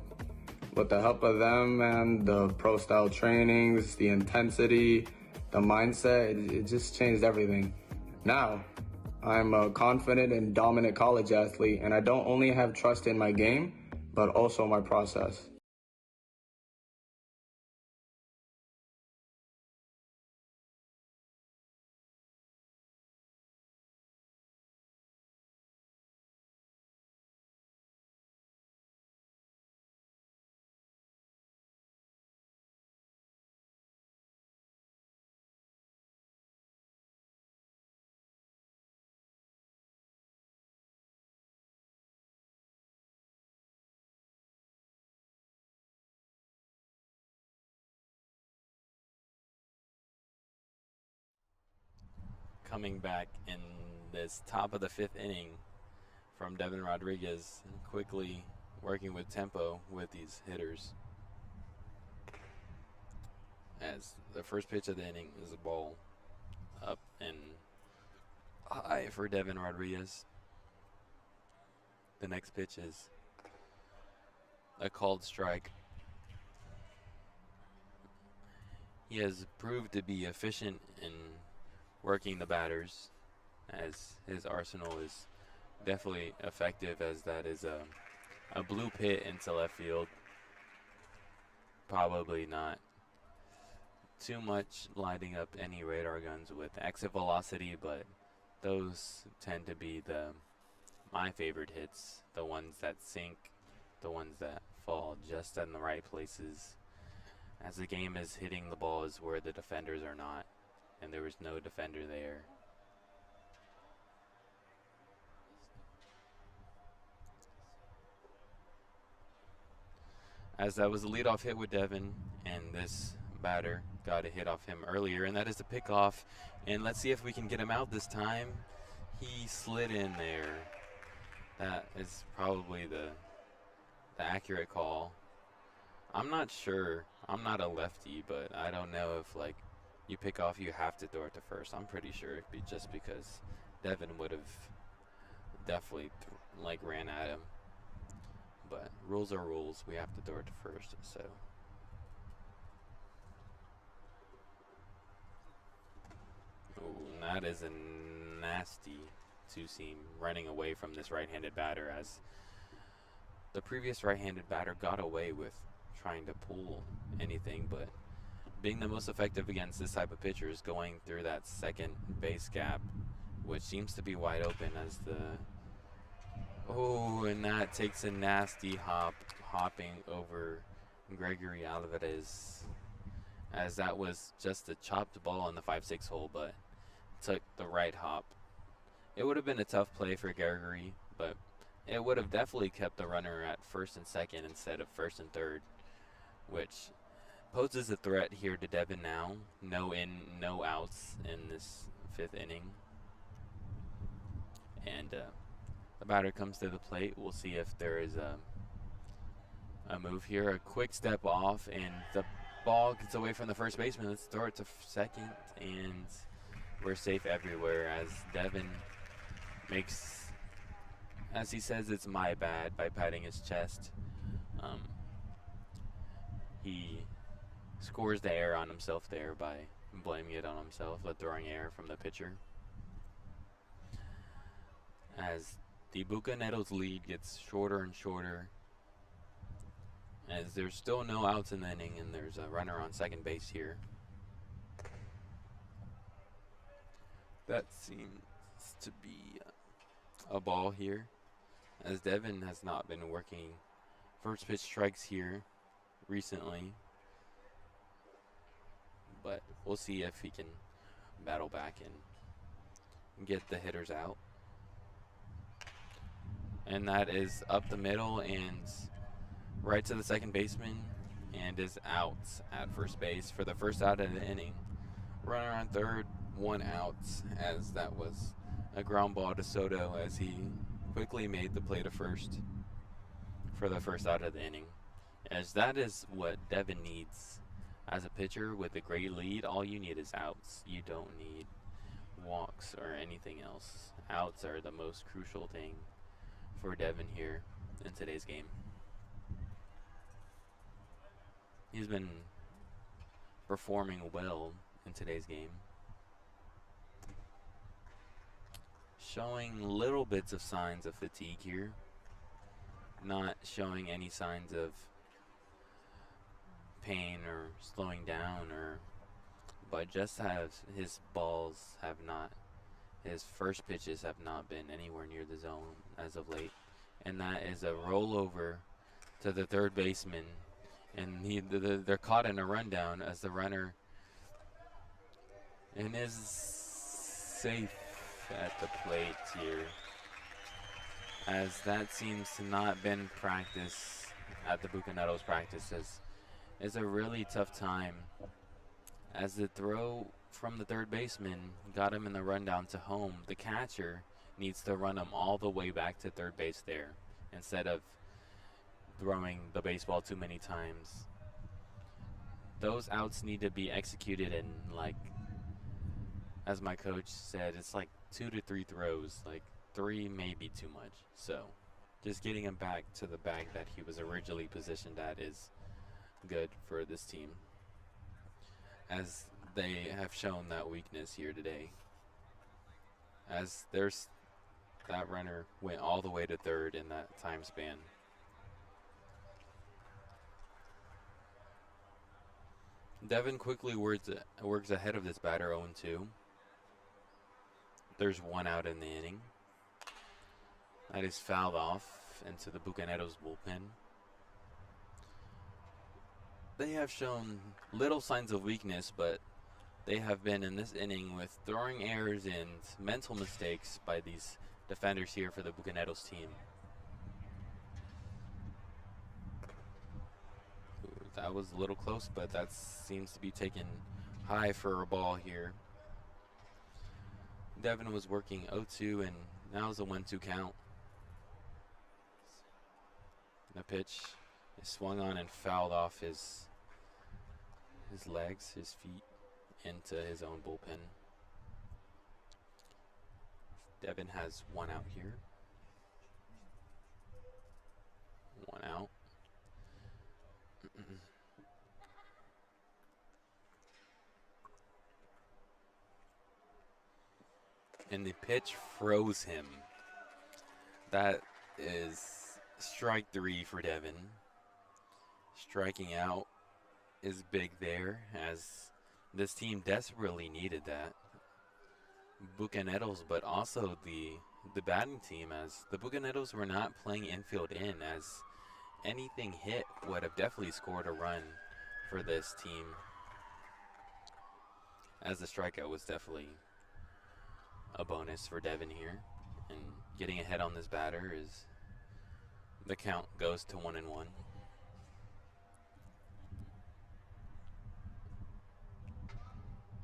H: With the help of them and the pro-style trainings, the intensity, the mindset, it just changed everything. Now, I'm a confident and dominant college athlete, and I don't only have trust in my game, but also my process.
B: Coming back in this top of the 5th inning from Devin Rodriguez, quickly working with tempo with these hitters. As the first pitch of the inning is a ball up and high for Devin Rodriguez. The next pitch is a called strike. He has proved to be efficient in working the batters, as his arsenal is definitely effective, as that is a blue pit into left field. Probably not too much lighting up any radar guns with exit velocity, but those tend to be my favorite hits, the ones that sink, the ones that fall just in the right places. As the game is hitting the balls where the defenders are not, and there was no defender there. As that was a leadoff hit with Devin, and this batter got a hit off him earlier, and that is the pickoff. And let's see if we can get him out this time. He slid in there. That is probably the accurate call. I'm not sure. I'm not a lefty, but I don't know if, like, you pick off, you have to throw it to first. I'm pretty sure it'd be just because Devin would have definitely ran at him. But rules are rules. We have to throw it to first. So that is a nasty two-seam running away from this right-handed batter, as the previous right-handed batter got away with trying to pull anything, but being the most effective against this type of pitcher is going through that second base gap, which seems to be wide open as and that takes a nasty hopping over Gregory Alvarez, as that was just a chopped ball in the 5-6 hole, but took the right hop. It would have been a tough play for Gregory, but it would have definitely kept the runner at first and second instead of first and third, which poses a threat here to Devin now. No in, no outs in this 5th inning. And the batter comes to the plate. We'll see if there is a move here. A quick step off, and the ball gets away from the first baseman. Let's throw it to second, and we're safe everywhere, as Devin makes, as he says, it's my bad by patting his chest. He scores the error on himself there by blaming it on himself, the throwing error from the pitcher. As the Bucaneros lead gets shorter and shorter, as there's still no outs in the inning, and there's a runner on second base here. That seems to be a ball here, as Devin has not been working first pitch strikes here recently, but we'll see if he can battle back and get the hitters out. And that is up the middle and right to the second baseman, and is out at first base for the first out of the inning. Runner on third, 1 out, as that was a ground ball to Soto, as he quickly made the play to first for the first out of the inning. As that is what Devin needs as a pitcher with a great lead. All you need is outs. You don't need walks or anything else. Outs are the most crucial thing for Devin here in today's game. He's been performing well in today's game, showing little bits of signs of fatigue here. not showing any signs of pain or slowing down, but just has his balls have not, his first pitches have not been anywhere near the zone as of late, and that is a rollover to the third baseman, and they're caught in a rundown as the runner and is safe at the plate here, as that seems to not been practice at the Bucaneros practices. It's a really tough time, as the throw from the third baseman got him in the rundown to home. The catcher needs to run him all the way back to third base there instead of throwing the baseball too many times. Those outs need to be executed in, like, as my coach said, it's like 2 to 3 throws. Like 3 may be too much. So just getting him back to the bag that he was originally positioned at is good for this team, as they have shown that weakness here today, as that runner went all the way to third in that time span. Devin quickly works ahead of this batter 0-2. There's 1 out in the inning. That is fouled off into the Bucaneros bullpen. They have shown little signs of weakness, but they have been in this inning with throwing errors and mental mistakes by these defenders here for the Bucaneros team. That was a little close, but that seems to be taken high for a ball here. Devin was working 0-2, and now is a 1-2 count. The pitch is swung on and fouled off his legs, his feet, into his own bullpen. Devin has 1 out here. 1 out. And the pitch froze him. That is strike 3 for Devin. Striking out is big there, as this team desperately needed that. Bucaneros, but also the batting team, as the Bucaneros were not playing infield in, as anything hit would have definitely scored a run for this team, as the strikeout was definitely a bonus for Devin here. And getting ahead on this batter, is the count goes to 1-1.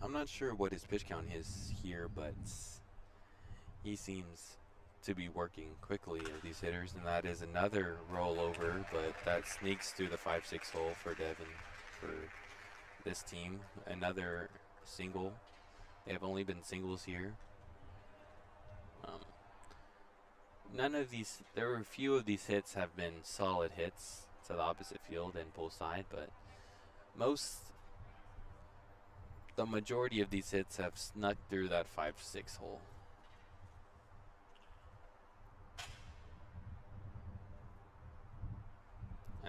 B: I'm not sure what his pitch count is here, but he seems to be working quickly at these hitters, and that is another rollover, but that sneaks through the 5-6 hole for Devin for this team. Another single. They have only been singles here. There were a few of these hits have been solid hits to the opposite field and pull side, but the majority of these hits have snuck through that 5-6 hole.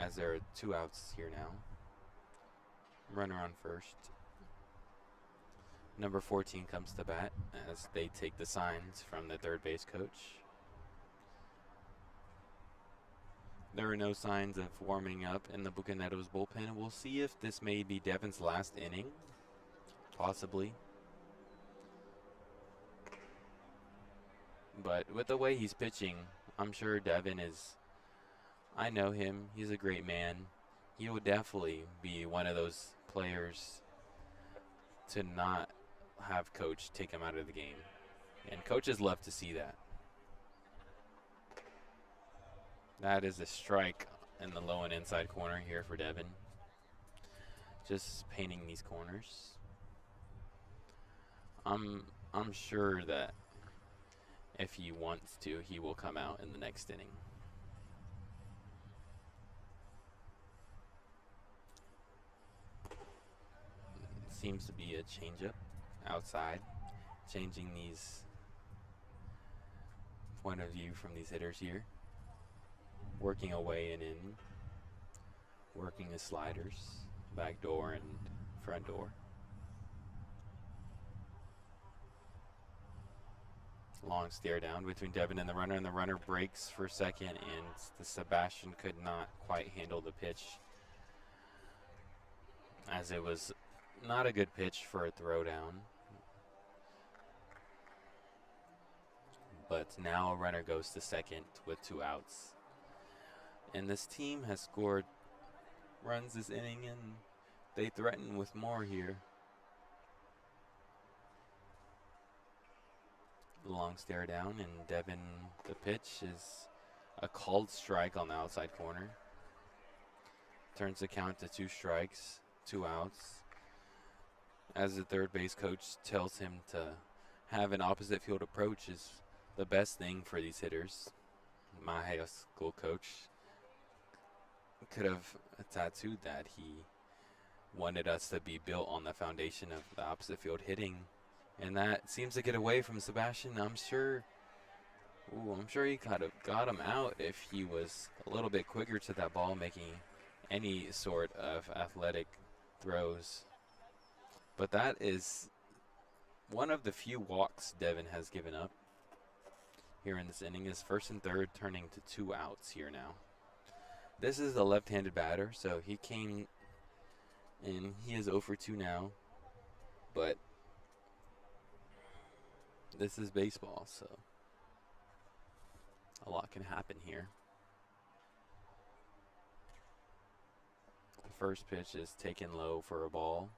B: As there are 2 outs here now. Runner on first. Number 14 comes to bat as they take the signs from the third base coach. There are no signs of warming up in the Bucaneros bullpen. We'll see if this may be Devin's last inning. Possibly. But with the way he's pitching, I'm sure Devin is... I know him. He's a great man. He would definitely be one of those players to not have coach take him out of the game. And coaches love to see that. That is a strike in the low and inside corner here for Devin. Just painting these corners. I'm sure that if he wants to, he will come out in the next inning. Seems to be a changeup outside, changing these point of view from these hitters here. working away and in, working his sliders, back door and front door. Long stare down between Devin and the runner breaks for second, and the Sebastian could not quite handle the pitch, as it was not a good pitch for a throwdown. But now a runner goes to second with 2 outs. And this team has scored runs this inning, and they threaten with more here. Long stare down, and Devin, the pitch is a called strike on the outside corner. Turns the count to 2 strikes, 2 outs, as the third base coach tells him to have an opposite field approach is the best thing for these hitters. My high school coach could have tattooed that. He wanted us to be built on the foundation of the opposite field hitting, and that seems to get away from Sebastian. I'm sure he could have got him out if he was a little bit quicker to that ball, making any sort of athletic throws. But that is one of the few walks Devin has given up here in this inning. His first and third turning to 2 outs here now. This is a left-handed batter, so he came in. He is 0 for 2 now, but this is baseball, so a lot can happen here. The first pitch is taken low for a ball.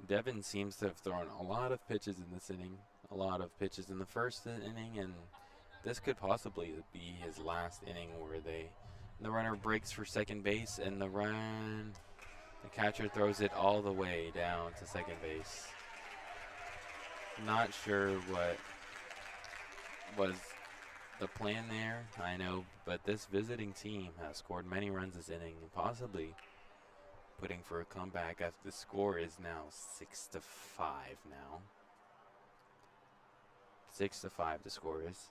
B: Devin seems to have thrown a lot of pitches in this inning, a lot of pitches in the first inning, and this could possibly be his last inning where the runner breaks for second base, and the catcher throws it all the way down to second base. Not sure what was the plan there, I know, but this visiting team has scored many runs this inning, possibly putting for a comeback as the score is now 6-5 now. 6-5 the score is.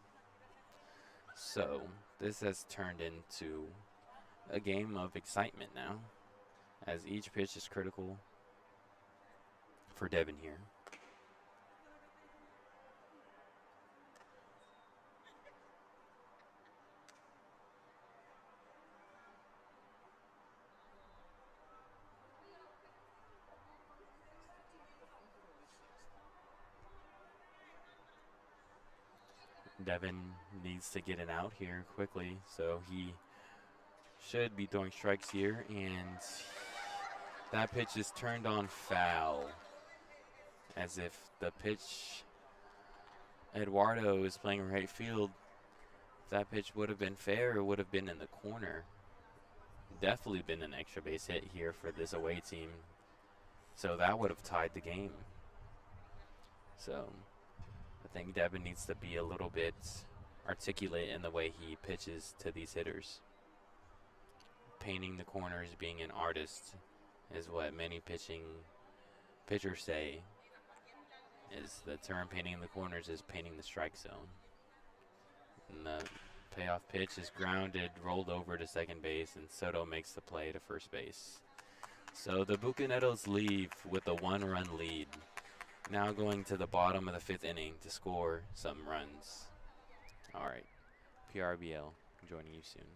B: So this has turned into a game of excitement now, as each pitch is critical for Devin here. Devin needs to get an out here quickly, so he should be throwing strikes here, and that pitch is turned on foul, as if the pitch Eduardo is playing right field. If that pitch would have been fair, it would have been in the corner. Definitely been an extra base hit here for this away team, so that would have tied the game. So I think Devin needs to be a little bit articulate in the way he pitches to these hitters. Painting the corners, being an artist, is what many pitchers say. Is the term painting the corners is painting the strike zone. And the payoff pitch is grounded, rolled over to second base, and Soto makes the play to first base. So the Bucaneros leave with a 1-run lead. Now going to the bottom of the 5th inning to score some runs. All right, PRBL joining you soon.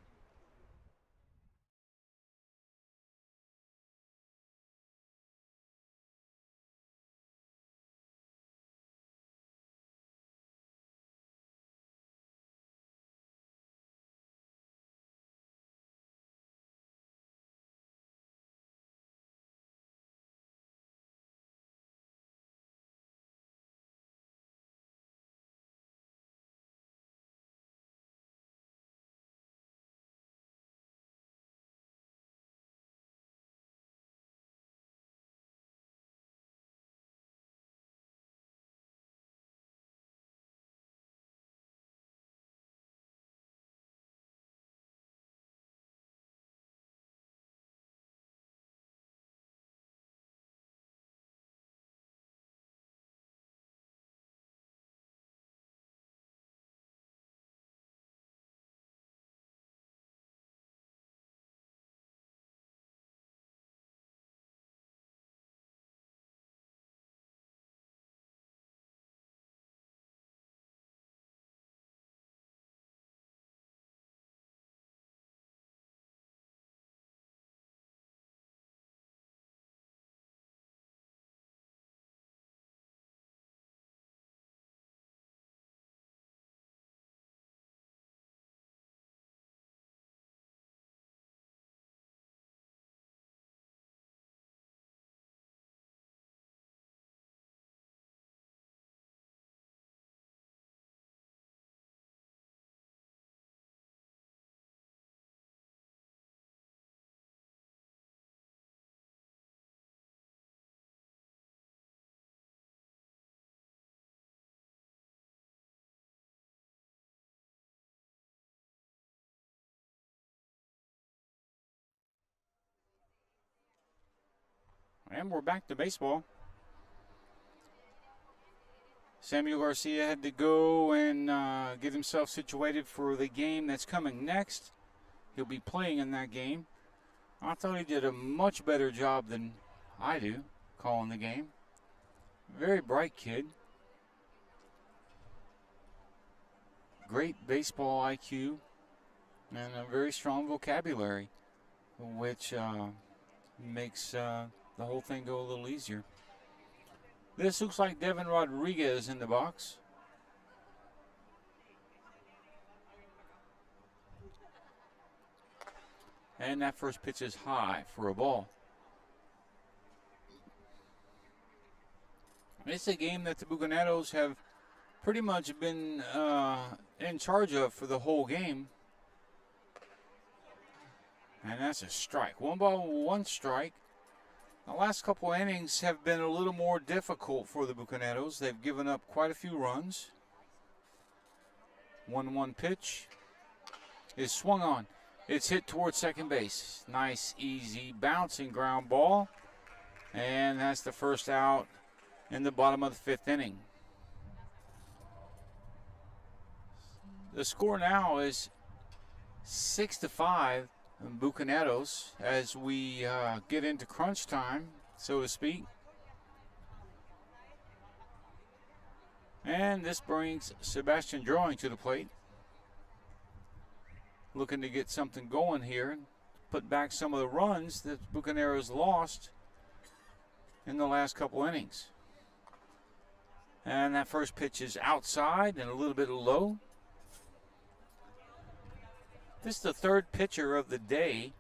A: And we're back to baseball. Samuel Garcia had to go and get himself situated for the game that's coming next. He'll be playing in that game. I thought he did a much better job than I do calling the game. Very bright kid. Great baseball IQ and a very strong vocabulary, which makes the whole thing go a little easier. This looks like Devin Rodriguez in the box. And that first pitch is high for a ball. It's a game that the Bucaneros have pretty much been in charge of for the whole game. And that's a strike. 1-1 strike. The last couple innings have been a little more difficult for the Bucaneros. They've given up quite a few runs. 1-1 pitch is swung on. It's hit towards second base. Nice, easy, bouncing ground ball. And that's the first out in the bottom of the fifth inning. The score now is 6-5. Bucaneros as we get into crunch time, so to speak. And this brings Sebastian Drawing to the plate. Looking to get something going here. Put back some of the runs that Bucaneros lost in the last couple innings. And that first pitch is outside and a little bit low. This is the third pitcher of the day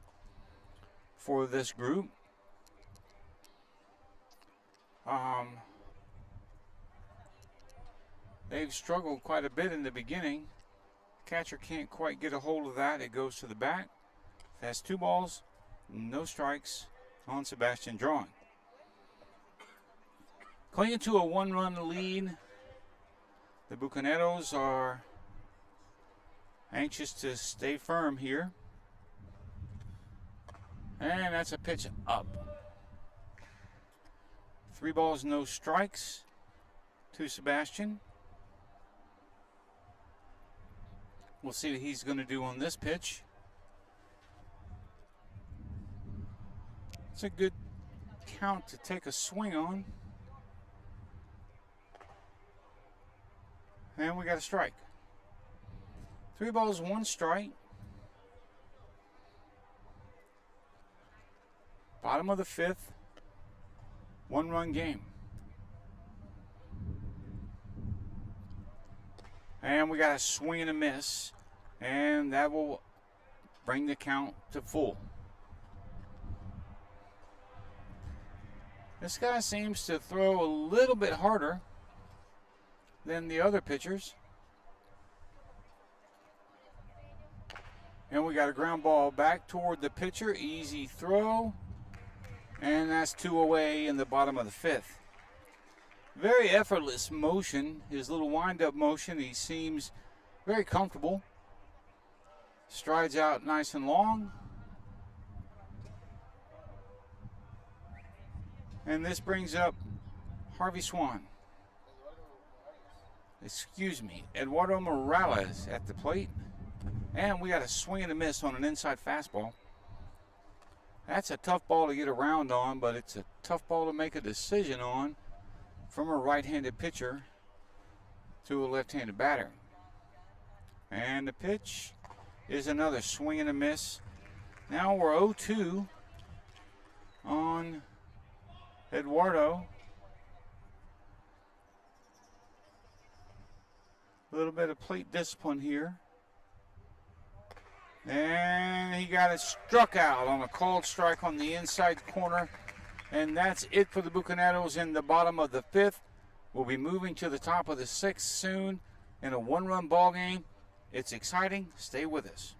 A: for this group. They've struggled quite a bit in the beginning. Catcher can't quite get a hold of that. It goes to the back. That's 2 balls, no strikes on Sebastian Drawing. Clinging to a 1-run lead. The Bucaneros are anxious to stay firm here. And that's a pitch up. 3 balls, no strikes to Sebastian. We'll see what he's going to do on this pitch. It's a good count to take a swing on. And we got a strike. 3 balls, 1 strike. Bottom of the 5th. 1-run game. And we got a swing and a miss. And that will bring the count to full. This guy seems to throw a little bit harder than the other pitchers. And we got a ground ball back toward the pitcher. Easy throw. And that's 2 away in the bottom of the 5th. Very effortless motion. His little wind-up motion. He seems very comfortable. Strides out nice and long. And this brings up Harvey Swan. Excuse me, Eduardo Morales at the plate. And we got a swing and a miss on an inside fastball. That's a tough ball to get around on, but it's a tough ball to make a decision on from a right-handed pitcher to a left-handed batter. And the pitch is another swing and a miss. Now we're 0-2 on Eduardo. A little bit of plate discipline here. And he got it struck out on a called strike on the inside corner. And that's it for the Bucaneros in the bottom of the 5th. We'll be moving to the top of the 6th soon in a 1-run ball game. It's exciting. Stay with us.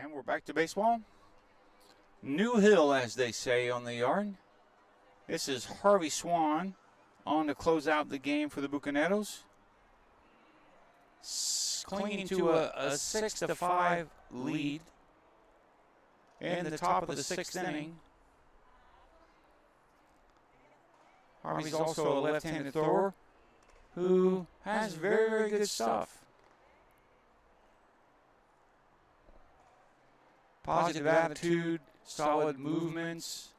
A: And we're back to baseball. New hill, as they say on the yard. This is Harvey Swan on to close out the game for the Bucaneros. Clinging to a 6-5 lead in the top of the sixth inning. Harvey's also a left-handed thrower who has very, very good stuff. Positive attitude, solid movements.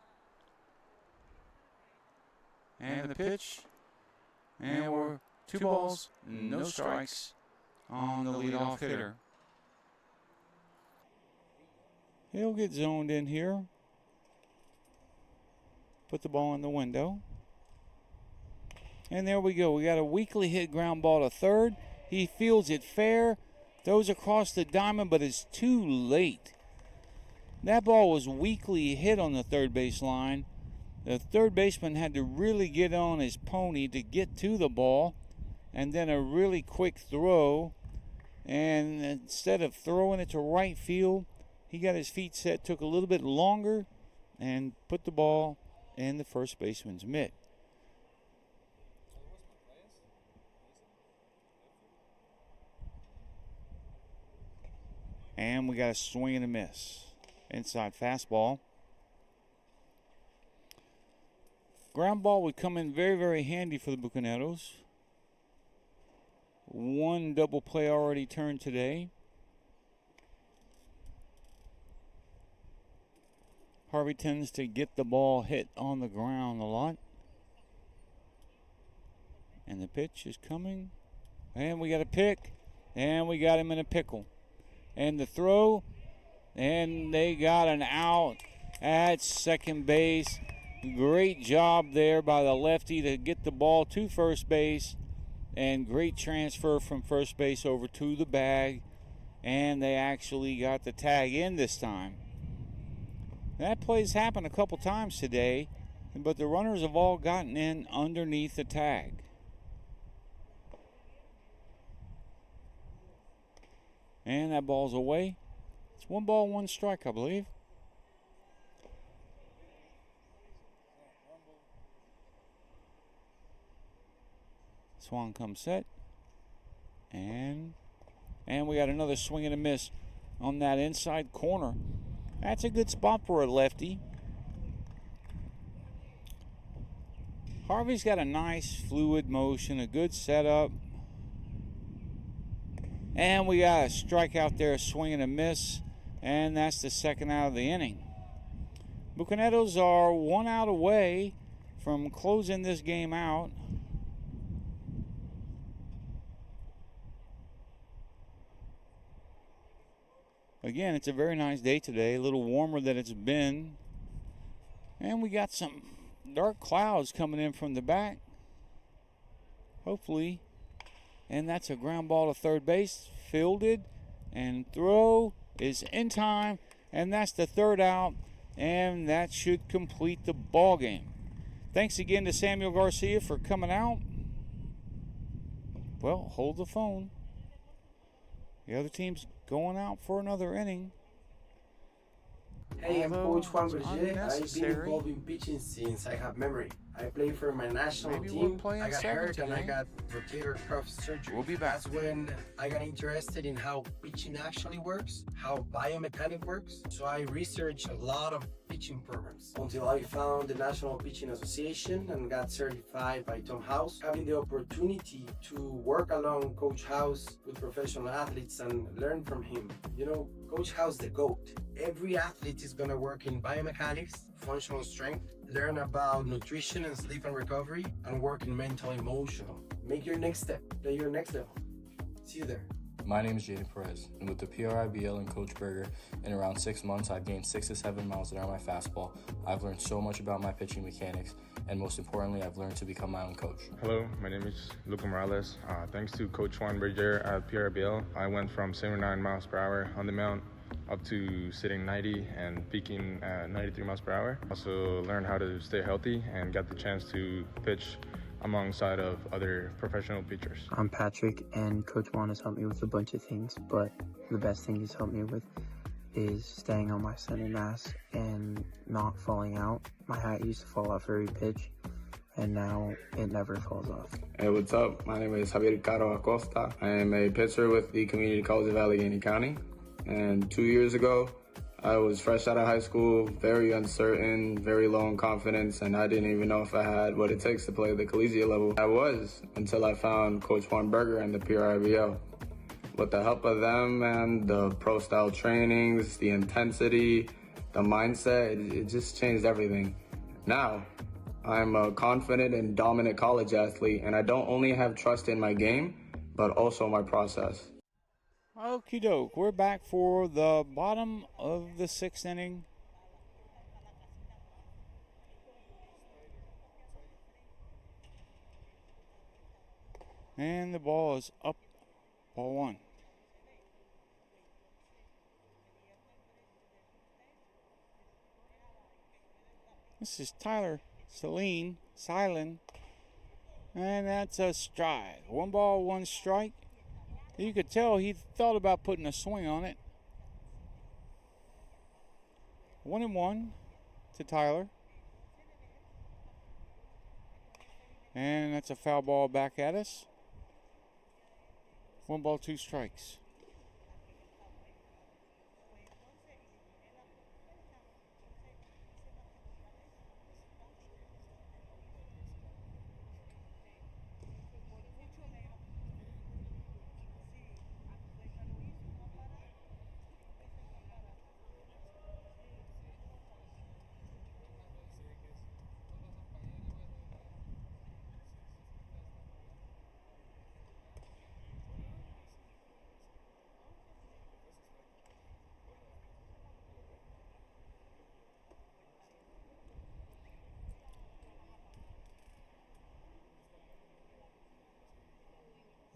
A: And the pitch. And we're 2 balls, no strikes on the leadoff hitter. He'll get zoned in here. Put the ball in the window. And there we go. We got a weakly hit ground ball to third. He fields it fair. Throws across the diamond, but it's too late. That ball was weakly hit on the third base line. The third baseman had to really get on his pony to get to the ball. And then a really quick throw. And instead of throwing it to right field, he got his feet set, took a little bit longer, and put the ball in the first baseman's mitt. And we got a swing and a miss. Inside fastball. Ground ball would come in very, very handy for the Bucaneros. 1 double play already turned today. Harvey tends to get the ball hit on the ground a lot. And the pitch is coming. And we got a pick. And we got him in a pickle. And the throw. And they got an out at second base. Great job there by the lefty to get the ball to first base. And great transfer from first base over to the bag. And they actually got the tag in this time. That play's happened a couple times today, but the runners have all gotten in underneath the tag. And that ball's away. It's 1 ball, 1 strike, I believe. Swan comes set. And we got another swing and a miss on that inside corner. That's a good spot for a lefty. Harvey's got a nice fluid motion, a good setup. And we got a strikeout there, a swing and a miss. And that's the second out of the inning. Bucaneros are 1 out away from closing this game out. Again, it's a very nice day today, a little warmer than it's been. And we got some dark clouds coming in from the back. Hopefully. And that's a ground ball to third base, fielded, and throw is in time, and that's the third out, and that should complete the ball game. Thanks again to Samuel Garcia for coming out. Well, hold the phone. The other team's going out for another inning.
D: Hey, I'm Coach Juan Berger. I've been involved in pitching since I have memory. I play for my national team. I got hurt and I got rotator cuff surgery.
A: We'll be back.
D: That's when I got interested in how pitching actually works, how biomechanics works. So I researched a lot of pitching programs until I found the National Pitching Association and got certified by Tom House, having the opportunity to work along Coach House with professional athletes and learn from him. You know, Coach House the GOAT. Every athlete is going to work in biomechanics, functional strength, learn about nutrition and sleep and recovery, and work in mental and emotional. Make your next step, play your next level. See you there.
E: My name is Jaden Perez, and with the PRIBL and Coach Berger, in around 6 months, I've gained 6 to 7 miles an hour my fastball. I've learned so much about my pitching mechanics, and most importantly, I've learned to become my own coach.
F: Hello, my name is Luca Morales. Thanks to Coach Juan Berger at PRBL, I went from 79 miles per hour on the mound up to sitting 90 and peaking at 93 miles per hour. Also learned how to stay healthy and got the chance to pitch alongside of other professional pitchers.
G: I'm Patrick, and Coach Juan has helped me with a bunch of things, but the best thing he's helped me with is staying on my center mass and not falling out. My hat used to fall off every pitch, and now it never falls off.
H: Hey, what's up? My name is Javier Caro Acosta. I am a pitcher with the Community College of Allegheny County. And 2 years ago, I was fresh out of high school, very uncertain, very low in confidence, and I didn't even know if I had what it takes to play the collegiate level. I was, until I found Coach Juan Berger and the PRIBL. With the help of them and the pro-style trainings, the intensity, the mindset, it just changed everything. Now, I'm a confident and dominant college athlete, and I don't only have trust in my game, but also my process.
A: Okie doke. We're back for the bottom of the 6th inning. And the ball is up. Ball 1. This is Tyler Silent, and that's a strike. 1 ball, 1 strike. You could tell he thought about putting a swing on it. 1-1 to Tyler. And that's a foul ball back at us. 1 ball, 2 strikes.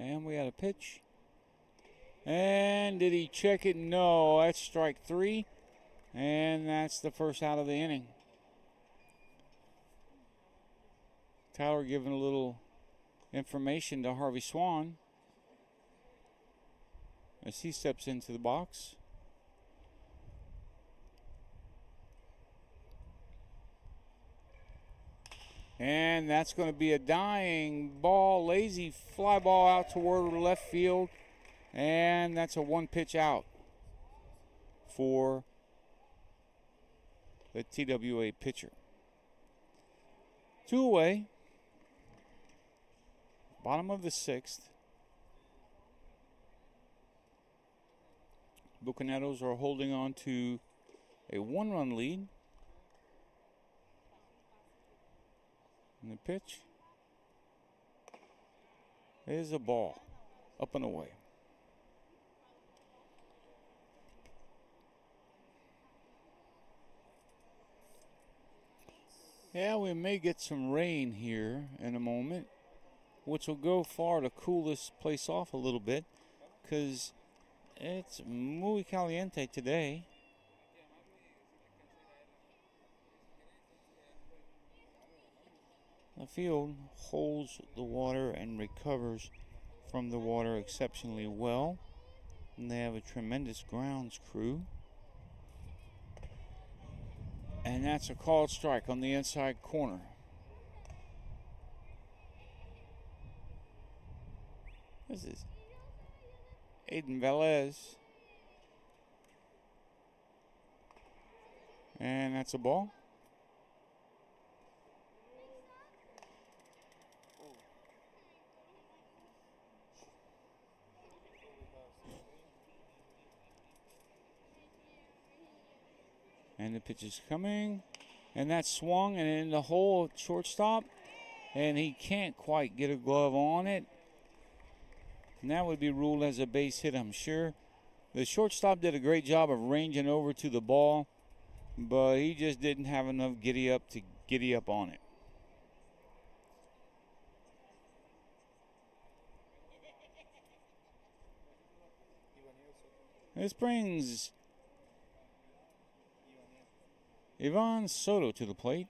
A: And we had a pitch. And did he check it? No, that's strike 3. And that's the first out of the inning. Tyler giving a little information to Harvey Swan as he steps into the box. And that's going to be a dying ball, lazy fly ball out toward left field. And that's a 1-pitch out for the TWA pitcher. 2 away. Bottom of the 6th. Bucaneros are holding on to a 1-run lead. And the pitch is a ball, up and away. Yeah, we may get some rain here in a moment, which will go far to cool this place off a little bit, because it's muy caliente today. The field holds the water and recovers from the water exceptionally well. And they have a tremendous grounds crew. And that's a called strike on the inside corner. This is Aiden Velez. And that's a ball. And the pitch is coming. And that's swung and in the hole at shortstop. And he can't quite get a glove on it. And that would be ruled as a base hit, I'm sure. The shortstop did a great job of ranging over to the ball, but he just didn't have enough giddy up to giddy up on it. This brings Ivan Soto to the plate.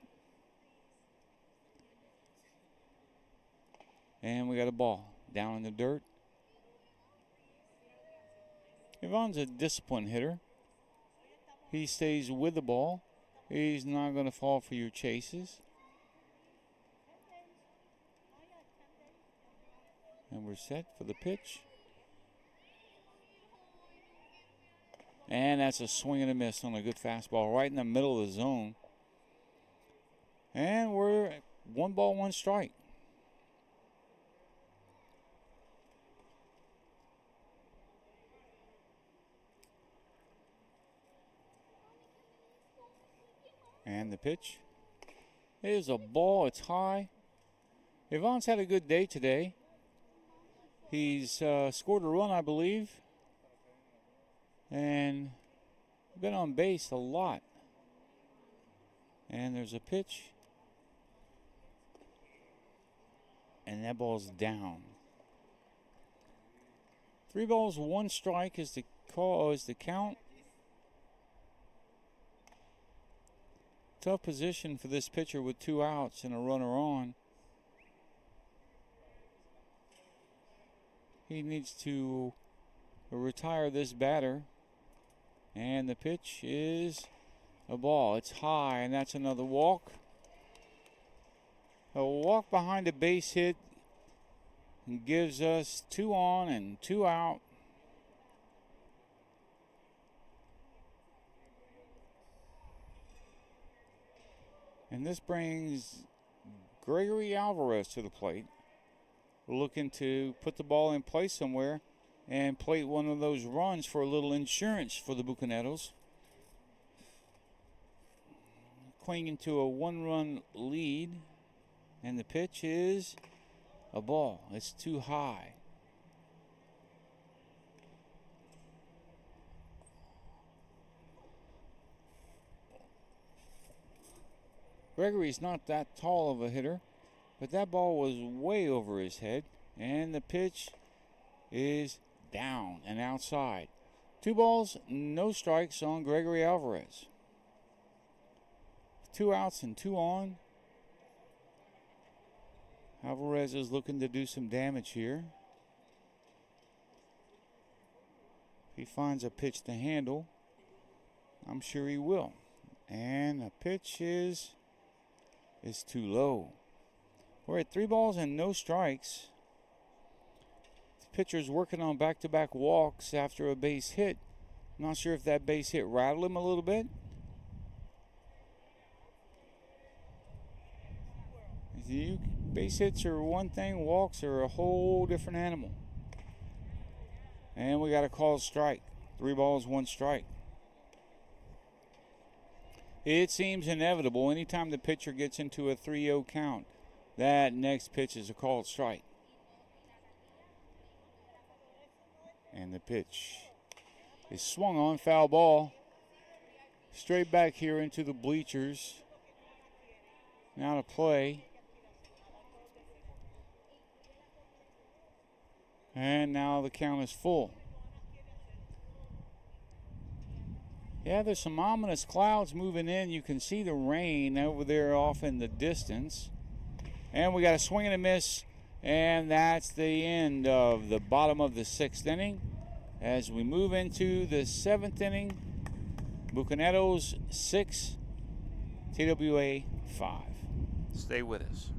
A: And we got a ball down in the dirt. Ivan's a disciplined hitter. He stays with the ball. He's not going to fall for your chases. And we're set for the pitch. And that's a swing and a miss on a good fastball right in the middle of the zone. And we're at 1 ball, 1 strike. And the pitch is a ball. It's high. Ivan's had a good day today. He's scored a run, I believe, and been on base a lot. And there's a pitch, and that ball's down. 3 balls, 1 strike is the call. Is the count. Tough position for this pitcher with 2 outs and a runner on. He needs to retire this batter. And the pitch is a ball. It's high, and that's another walk. A walk behind a base hit gives us 2 on and 2 out. And this brings Gregory Alvarez to the plate, looking to put the ball in play somewhere and plate one of those runs for a little insurance for the Bucaneros. Clinging to a 1-run lead, and the pitch is a ball. It's too high. Gregory's not that tall of a hitter, but that ball was way over his head, and the pitch is down and outside. 2 balls, no strikes on Gregory Alvarez. 2 outs and 2 on. Alvarez is looking to do some damage here. If he finds a pitch to handle, I'm sure he will. And the pitch is too low. We're at 3 balls and no strikes. The pitcher's working on back-to-back walks after a base hit. Not sure if that base hit rattled him a little bit. Base hits are one thing, walks are a whole different animal. And we got a called strike. 3 balls, 1 strike. It seems inevitable anytime the pitcher gets into a 3-0 count, that next pitch is a called strike. And the pitch is swung on, foul ball. Straight back here into the bleachers. Now to play. And now the count is full. Yeah, there's some ominous clouds moving in. You can see the rain over there off in the distance. And we got a swing and a miss. And that's the end of the bottom of the 6th inning. As we move into the 7th inning, Bucaneros 6, TWA 5. Stay with us.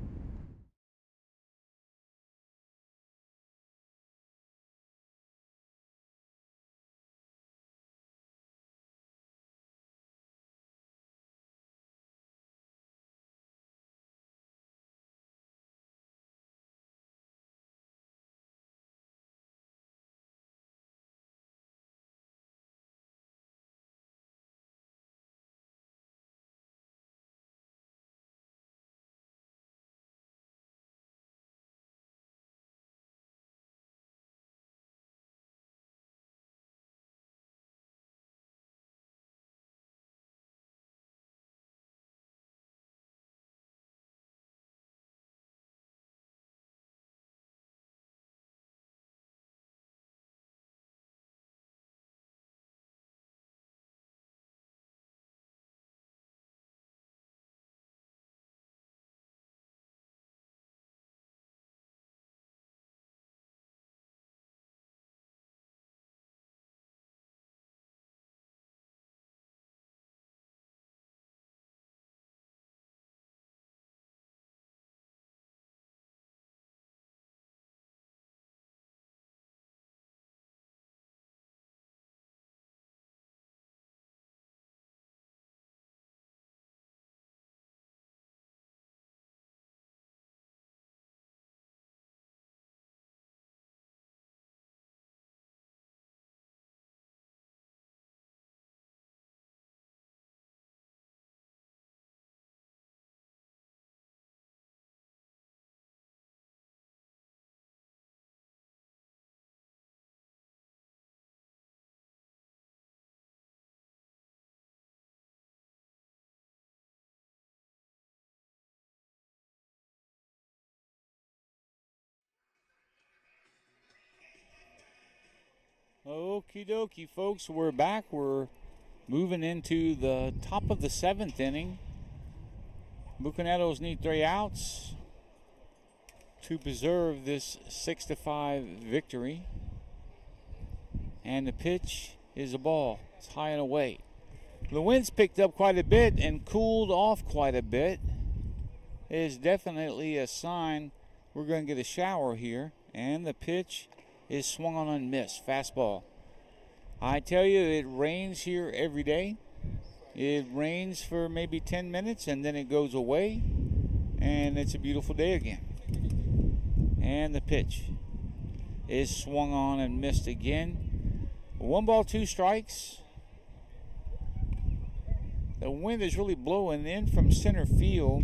A: Okie dokie, folks. We're back. We're moving into the top of the 7th inning. Bucaneros need 3 outs to preserve this 6-5 victory. And the pitch is a ball. It's high and away. The wind's picked up quite a bit and cooled off quite a bit. It is definitely a sign we're going to get a shower here. And the pitch is swung on and missed. Fastball. I tell you, it rains here every day. It rains for maybe 10 minutes and then it goes away. And it's a beautiful day again. And the pitch is swung on and missed again. 1 ball, 2 strikes. The wind is really blowing in from center field.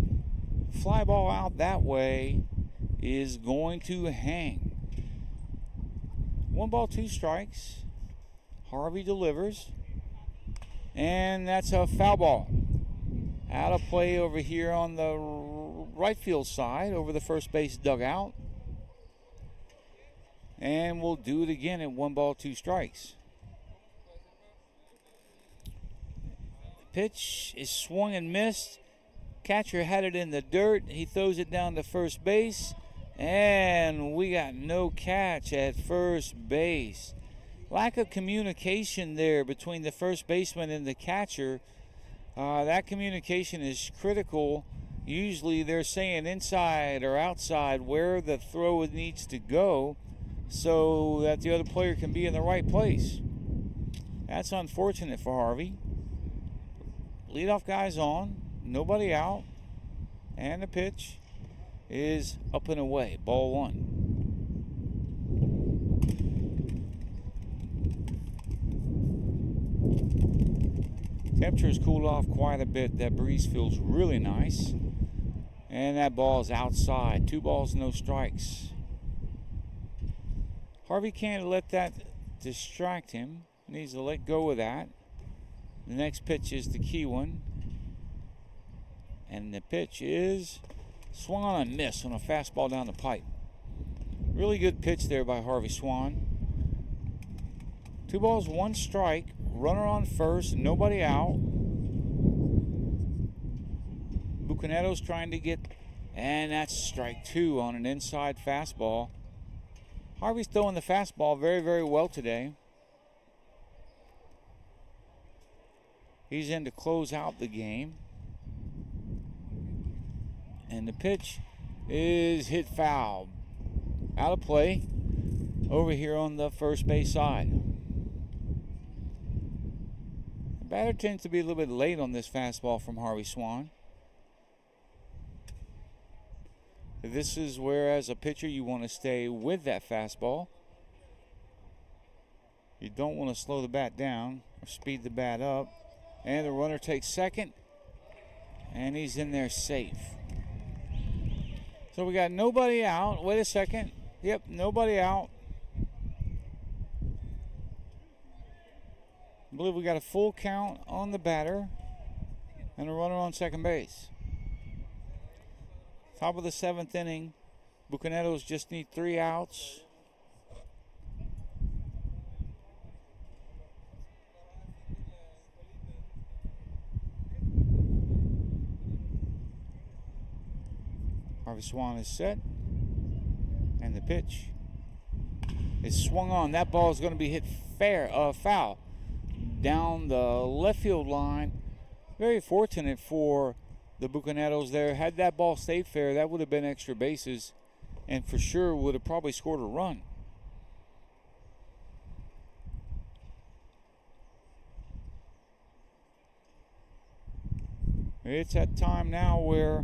A: Fly ball out that way is going to hang. 1 ball, 2 strikes. Harvey delivers. And that's a foul ball. Out of play over here on the right field side, over the first base dugout. And we'll do it again at 1 ball, 2 strikes. Pitch is swung and missed. Catcher had it in the dirt. He throws it down to first base. And we got no catch at first base. Lack of communication there between the first baseman and the catcher. That communication is critical. Usually they're saying inside or outside where the throw needs to go so that the other player can be in the right place. That's unfortunate for Harvey. Leadoff guy's on, nobody out, and the pitch is up and away. Ball 1. Temperature's cooled off quite a bit. That breeze feels really nice. And that ball is outside. 2 balls, no strikes. Harvey can't let that distract him. Needs to let go of that. The next pitch is the key one. And the pitch is swung on and missed on a fastball down the pipe. Really good pitch there by Harvey Swan. 2 balls, 1 strike. Runner on first, nobody out. Bucaneros trying to get, and that's strike 2 on an inside fastball. Harvey's throwing the fastball very, very well today. He's in to close out the game. And the pitch is hit foul. Out of play over here on the first base side. The batter tends to be a little bit late on this fastball from Harvey Swan. This is where, as a pitcher, you want to stay with that fastball. You don't want to slow the bat down or speed the bat up. And the runner takes second. And he's in there safe. So we got nobody out. Wait a second. Yep, nobody out. I believe we got a full count on the batter and a runner on second base. Top of the 7th inning. Bucaneros just need 3 outs. Harvey Swan is set. And the pitch is swung on. That ball is going to be hit foul down the left field line. Very fortunate for the Bucaneros there. Had that ball stayed fair, that would have been extra bases and for sure would have probably scored a run. It's that time now where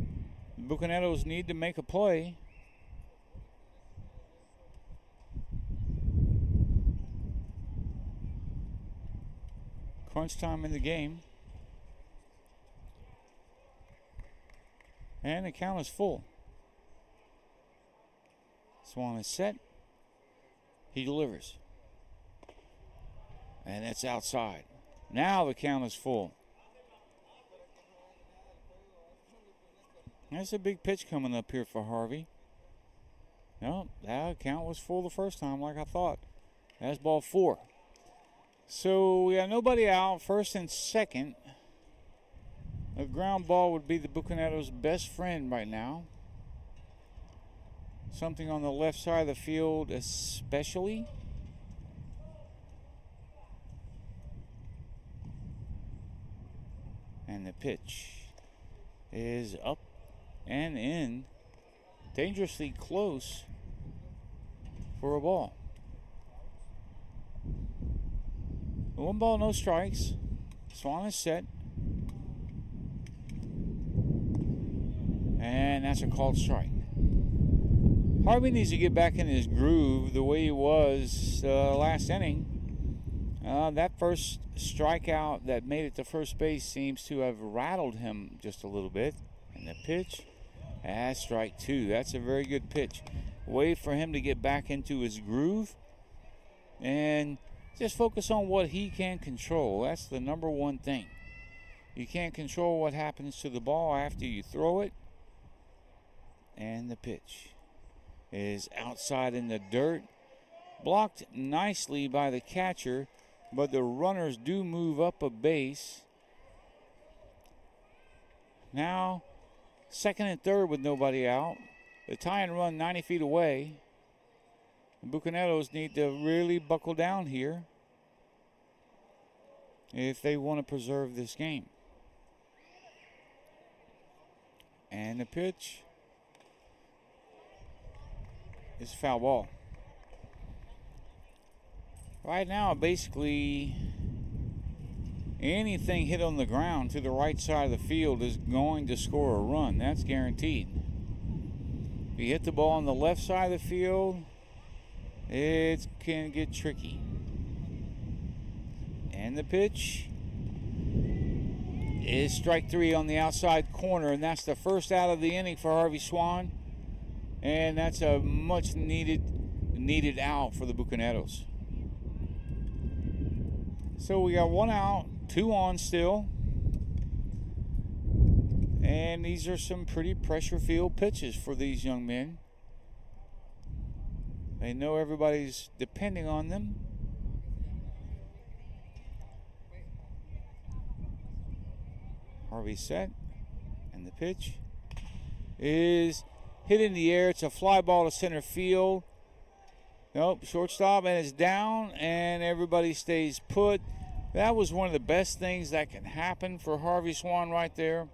A: the Bucaneros need to make a play. Crunch time in the game. And the count is full. Swan is set. He delivers. And it's outside. Now the count is full. That's a big pitch coming up here for Harvey. No, that count was full the first time like I thought. That's ball 4. So we got nobody out, first and second. A ground ball would be the Bucaneros' best friend right now. Something on the left side of the field especially. And the pitch is up and in, dangerously close for a ball. 1 ball, no strikes. Swan is set. And that's a called strike. Harvey needs to get back in his groove the way he was last inning. That first strikeout that made it to first base seems to have rattled him just a little bit. And the pitch, strike 2. That's a very good pitch. Wait for him to get back into his groove and just focus on what he can control. That's the number one thing. You can't control what happens to the ball after you throw it. And the pitch is outside in the dirt. Blocked nicely by the catcher, but the runners do move up a base. Now, second and third with nobody out. The tie and run 90 feet away. The Bucaneros need to really buckle down here if they want to preserve this game. And the pitch is foul ball. Right now, basically, anything hit on the ground to the right side of the field is going to score a run. That's guaranteed. If you hit the ball on the left side of the field, it can get tricky. And the pitch is strike 3 on the outside corner, and that's the first out of the inning for Harvey Swan. And that's a much needed out for the Bucaneros. So we got 1 out, 2 on still. And these are some pretty pressure-filled pitches for these young men. They know everybody's depending on them. Harvey set, and the pitch is hit in the air. It's a fly ball to center field. Nope, shortstop, and it's down, and everybody stays put. That was one of the best things that can happen for Harvey Swan right there,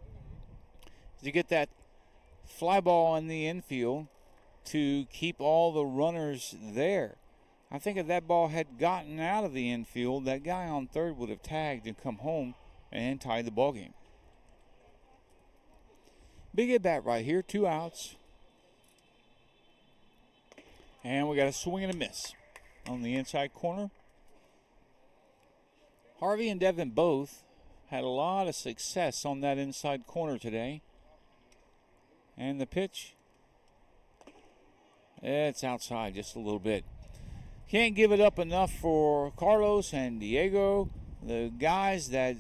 A: to get that fly ball in the infield to keep all the runners there. I think if that ball had gotten out of the infield, that guy on third would have tagged and come home and tied the ball game. Big at bat right here, 2 outs. And we got a swing and a miss on the inside corner. Harvey and Devin both had a lot of success on that inside corner today. And the pitch, it's outside just a little bit. Can't give it up enough for Carlos and Diego, the guys that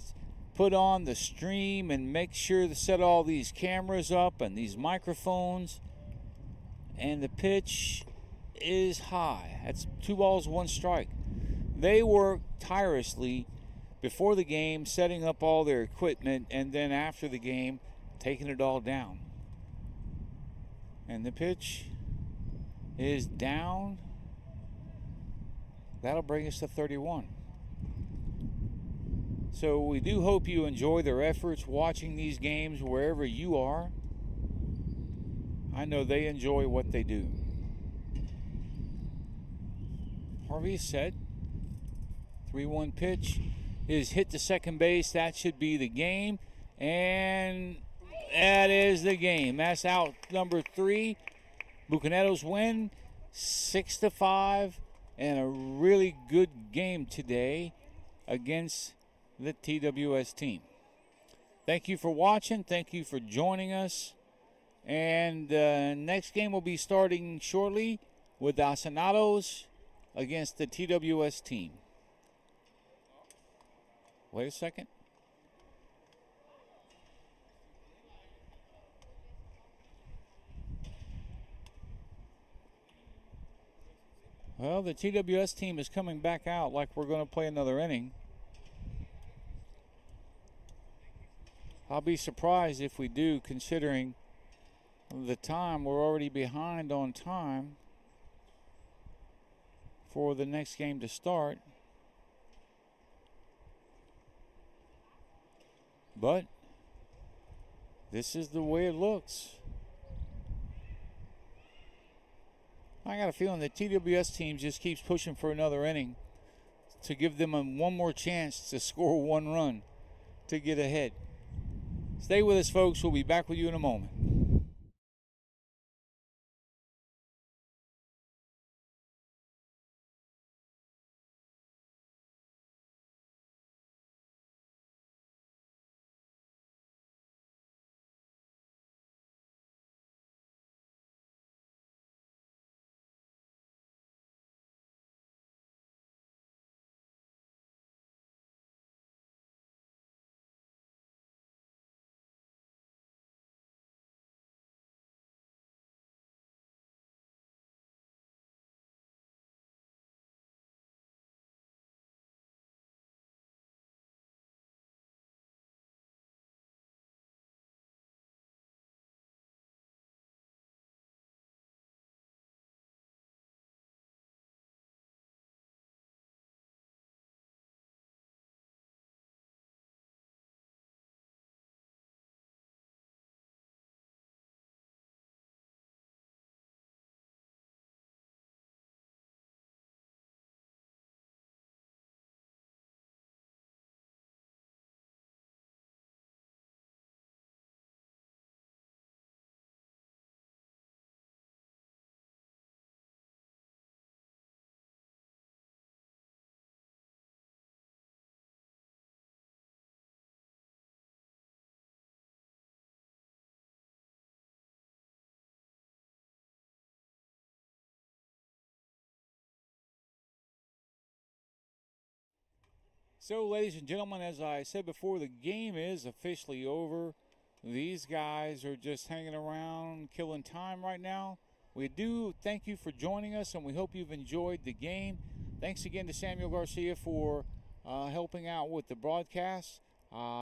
A: put on the stream and make sure to set all these cameras up and these microphones. And the pitch is high. That's 2 balls, 1 strike. They work tirelessly before the game, setting up all their equipment, and then after the game, taking it all down. And the pitch is down. That'll bring us to 31. So we do hope you enjoy their efforts watching these games wherever you are. I know they enjoy what they do. Harvey is set. 3-1 pitch is hit to second base. That should be the game. And that is the game. That's out number 3. Bucaneros win 6-5. And a really good game today against the TWS team. Thank you for watching. Thank you for joining us. And next game will be starting shortly with the Asanados against the TWS team. Wait a second. Well, the TWS team is coming back out like we're going to play another inning. I'll be surprised if we do, considering the time. We're already behind on time for the next game to start. But this is the way it looks. I got a feeling the TWS team just keeps pushing for another inning to give them one more chance to score one run to get ahead. Stay with us, folks. We'll be back with you in a moment. So, ladies and gentlemen, as I said before, the game is officially over. These guys are just hanging around, killing time right now. We do thank you for joining us, and we hope you've enjoyed the game. Thanks again to Samuel Garcia for helping out with the broadcast.